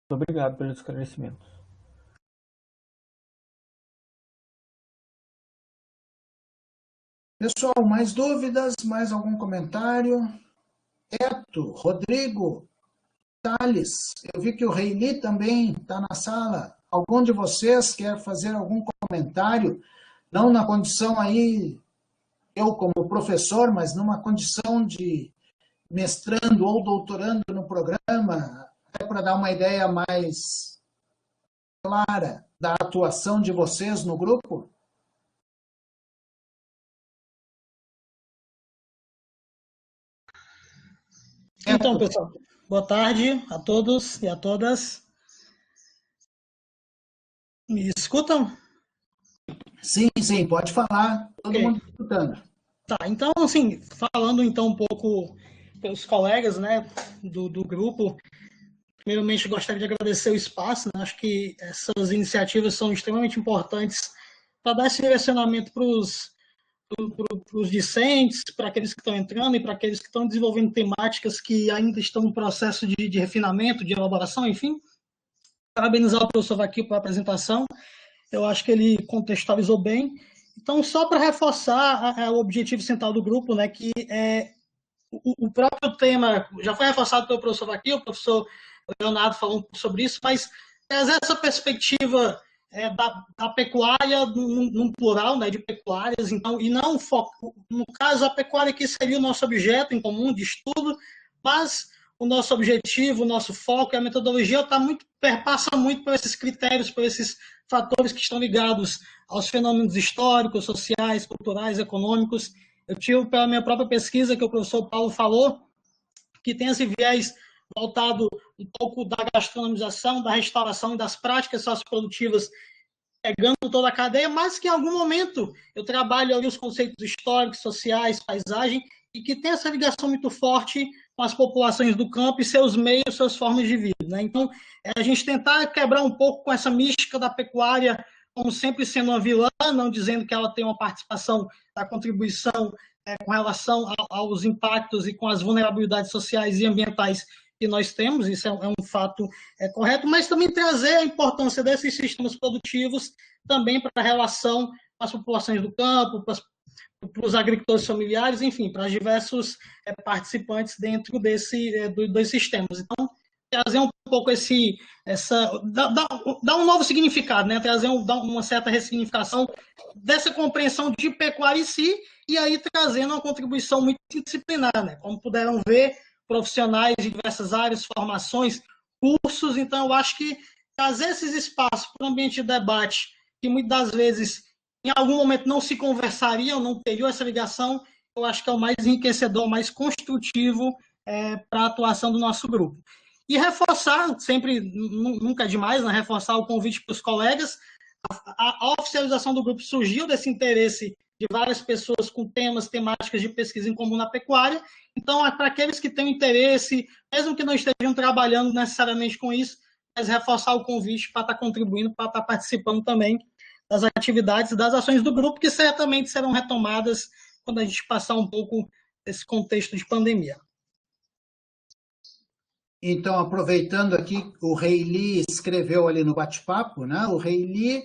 Muito obrigado pelo esclarecimento. Pessoal, mais dúvidas? Mais algum comentário? Eto, Rodrigo, Thales, eu vi que o Reili também está na sala. Algum de vocês quer fazer algum comentário? Não na condição aí, eu como professor, mas numa condição de mestrando ou doutorando no programa, até para dar uma ideia mais clara da atuação de vocês no grupo? Então, pessoal, boa tarde a todos e a todas. Me escutam? Sim, sim, pode falar. Todo mundo escutando. Tá, então, assim, falando então um pouco pelos colegas, né, do grupo, primeiramente gostaria de agradecer o espaço, né? Acho que essas iniciativas são extremamente importantes para dar esse direcionamento para os discentes, para aqueles que estão entrando e para aqueles que estão desenvolvendo temáticas que ainda estão no processo de refinamento, de elaboração, enfim. Parabenizar o professor Vaquil pela apresentação. Eu acho que ele contextualizou bem. Então, só para reforçar o objetivo central do grupo, né, que é o próprio tema, já foi reforçado pelo professor Vaquil, o professor Leonardo falou um pouco sobre isso, mas essa perspectiva da pecuária num plural, né, de pecuárias, então, e não foco, no caso, a pecuária que seria o nosso objeto em comum de estudo, mas o nosso objetivo, o nosso foco e a metodologia perpassa muito por esses critérios, por esses fatores que estão ligados aos fenômenos históricos, sociais, culturais, econômicos. Eu tive pela minha própria pesquisa, que o professor Paulo falou, que tem esse viés voltado um pouco da gastronomização, da restauração e das práticas socioprodutivas, pegando toda a cadeia, mas que em algum momento eu trabalho ali os conceitos históricos, sociais, paisagem, e que tem essa ligação muito forte com as populações do campo e seus meios, suas formas de vida, né? Então, a gente tentar quebrar um pouco com essa mística da pecuária como sempre sendo uma vilã, não dizendo que ela tem uma participação da contribuição com relação aos impactos e com as vulnerabilidades sociais e ambientais que nós temos, isso é um fato correto, mas também trazer a importância desses sistemas produtivos também para a relação com as populações do campo, para os agricultores familiares, enfim, para diversos participantes dentro dos sistemas. Então, trazer um pouco dar um novo significado, né? Trazer uma certa ressignificação dessa compreensão de pecuária em si, e aí trazendo uma contribuição muito disciplinar, né? Como puderam ver, profissionais de diversas áreas, formações, cursos. Então, eu acho que trazer esses espaços para o ambiente de debate, que muitas das vezes, em algum momento, não se conversariam, não teriam essa ligação, eu acho que é o mais enriquecedor, mais construtivo para a atuação do nosso grupo. E reforçar, sempre, nunca é demais, né? Reforçar o convite para os colegas. A oficialização do grupo surgiu desse interesse de várias pessoas com temáticas de pesquisa em comum na pecuária. Então, para aqueles que têm interesse, mesmo que não estejam trabalhando necessariamente com isso, mas reforçar o convite para estar contribuindo, para estar participando também das atividades, das ações do grupo, que certamente serão retomadas quando a gente passar um pouco desse contexto de pandemia. Então, aproveitando aqui, o Reili escreveu ali no bate-papo, né? O Reili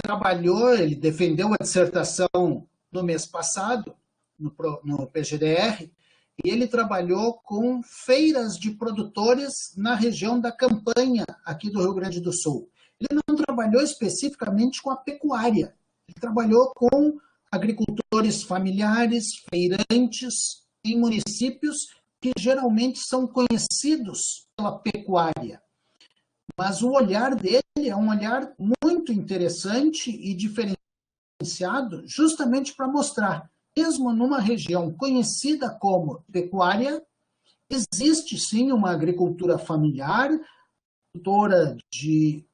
trabalhou, ele defendeu a dissertação no mês passado, no PGDR, e ele trabalhou com feiras de produtores na região da Campanha, aqui do Rio Grande do Sul. Ele não trabalhou especificamente com a pecuária, ele trabalhou com agricultores familiares, feirantes, em municípios que geralmente são conhecidos pela pecuária. Mas o olhar dele é um olhar muito interessante e diferenciado, justamente para mostrar, mesmo numa região conhecida como pecuária, existe sim uma agricultura familiar, produtora de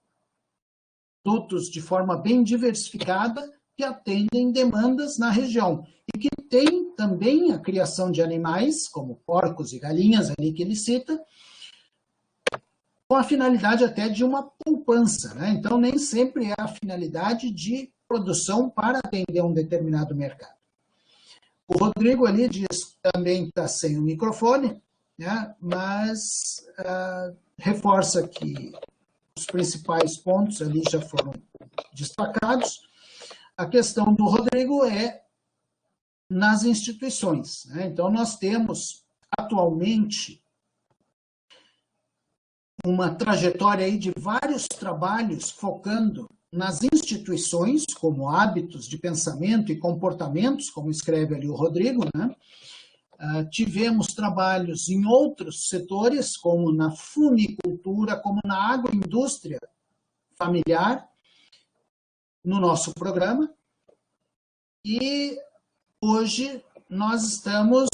produtos de forma bem diversificada, que atendem demandas na região. E que tem também a criação de animais, como porcos e galinhas, ali que ele cita, com a finalidade até de uma poupança, né? Então, nem sempre é a finalidade de produção para atender um determinado mercado. O Rodrigo ali diz que também está sem o microfone, né? Mas reforça que os principais pontos ali já foram destacados. A questão do Rodrigo é nas instituições, né? Então, nós temos atualmente uma trajetória aí de vários trabalhos focando nas instituições, como hábitos de pensamento e comportamentos, como escreve ali o Rodrigo, né? Tivemos trabalhos em outros setores, como na funicultura, como na agroindústria familiar, no nosso programa. E hoje nós estamos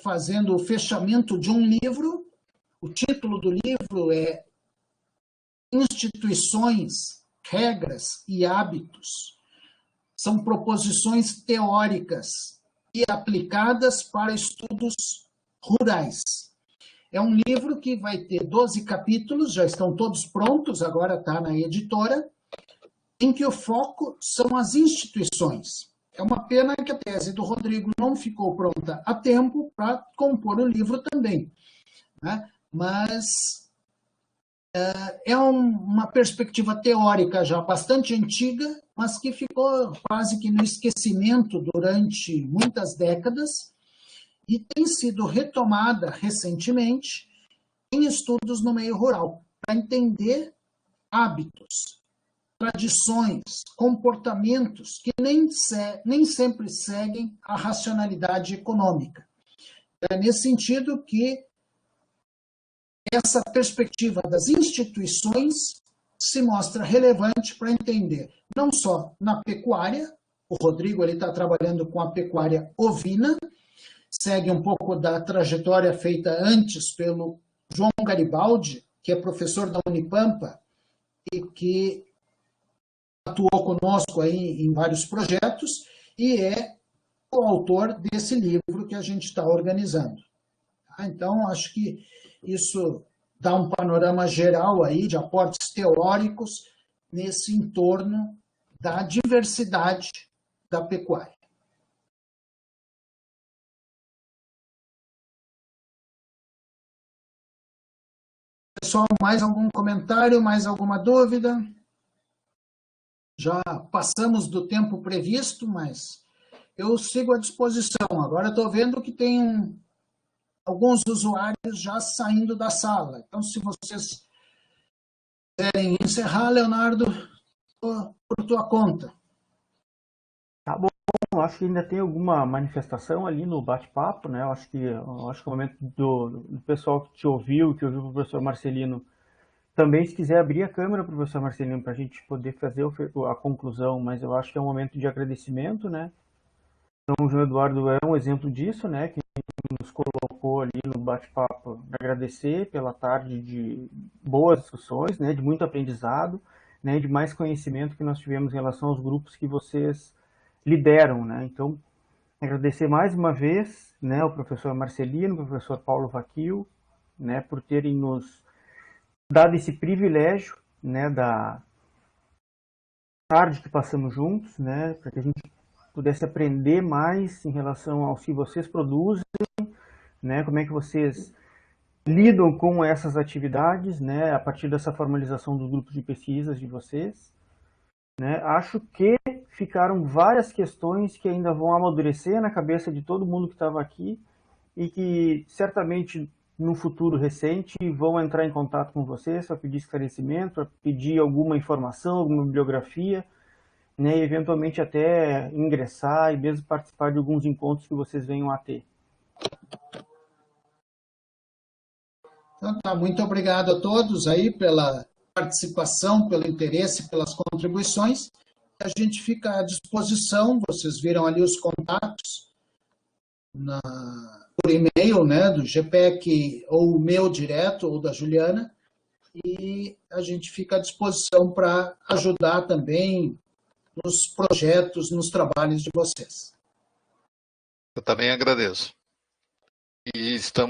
fazendo o fechamento de um livro. O título do livro é Instituições, Regras e Hábitos. São proposições teóricas e aplicadas para estudos rurais. É um livro que vai ter 12 capítulos, já estão todos prontos, agora está na editora, em que o foco são as instituições. É uma pena que a tese do Rodrigo não ficou pronta a tempo para compor o livro também, né? Mas é uma perspectiva teórica já bastante antiga, mas que ficou quase que no esquecimento durante muitas décadas e tem sido retomada recentemente em estudos no meio rural, para entender hábitos, tradições, comportamentos que nem sempre seguem a racionalidade econômica. É nesse sentido que essa perspectiva das instituições se mostra relevante para entender, não só na pecuária, o Rodrigo está trabalhando com a pecuária ovina, segue um pouco da trajetória feita antes pelo João Garibaldi, que é professor da Unipampa e que atuou conosco aí em vários projetos e é o autor desse livro que a gente está organizando. Então, acho que isso dá um panorama geral aí de aportes teóricos nesse entorno da diversidade da pecuária. Pessoal, mais algum comentário, mais alguma dúvida? Já passamos do tempo previsto, mas eu sigo à disposição. Agora estou vendo que tem alguns usuários já saindo da sala. Então, se vocês quiserem encerrar, Leonardo, por tua conta. Tá bom, acho que ainda tem alguma manifestação ali no bate-papo, né? Eu acho que é o momento do pessoal que te ouviu, que ouviu o professor Marcelino, também, se quiser abrir a câmera, professor Marcelino, para a gente poder fazer a conclusão, mas eu acho que é um momento de agradecimento, né? Então, o João Eduardo é um exemplo disso, né? Que nos colocou ali no bate-papo, agradecer pela tarde de boas discussões, né? De muito aprendizado, né? De mais conhecimento que nós tivemos em relação aos grupos que vocês lideram, né? Então, agradecer mais uma vez, né? Ao professor Marcelino, ao professor Paulo Vaquil, né? Por terem nos dado esse privilégio, né, da tarde que passamos juntos, né, para que a gente pudesse aprender mais em relação ao que vocês produzem, né, como é que vocês lidam com essas atividades, né, a partir dessa formalização dos grupos de pesquisas de vocês, né. Acho que ficaram várias questões que ainda vão amadurecer na cabeça de todo mundo que estava aqui e que certamente no futuro recente vão entrar em contato com vocês para pedir esclarecimento, para pedir alguma informação, alguma bibliografia, né, e eventualmente até ingressar e mesmo participar de alguns encontros que vocês venham a ter. Então tá, muito obrigado a todos aí pela participação, pelo interesse, pelas contribuições. A gente fica à disposição, vocês viram ali os contatos por e-mail, né, do GPEC, ou o meu direto, ou da Juliana, e a gente fica à disposição para ajudar também nos projetos, nos trabalhos de vocês. Eu também agradeço. E estamos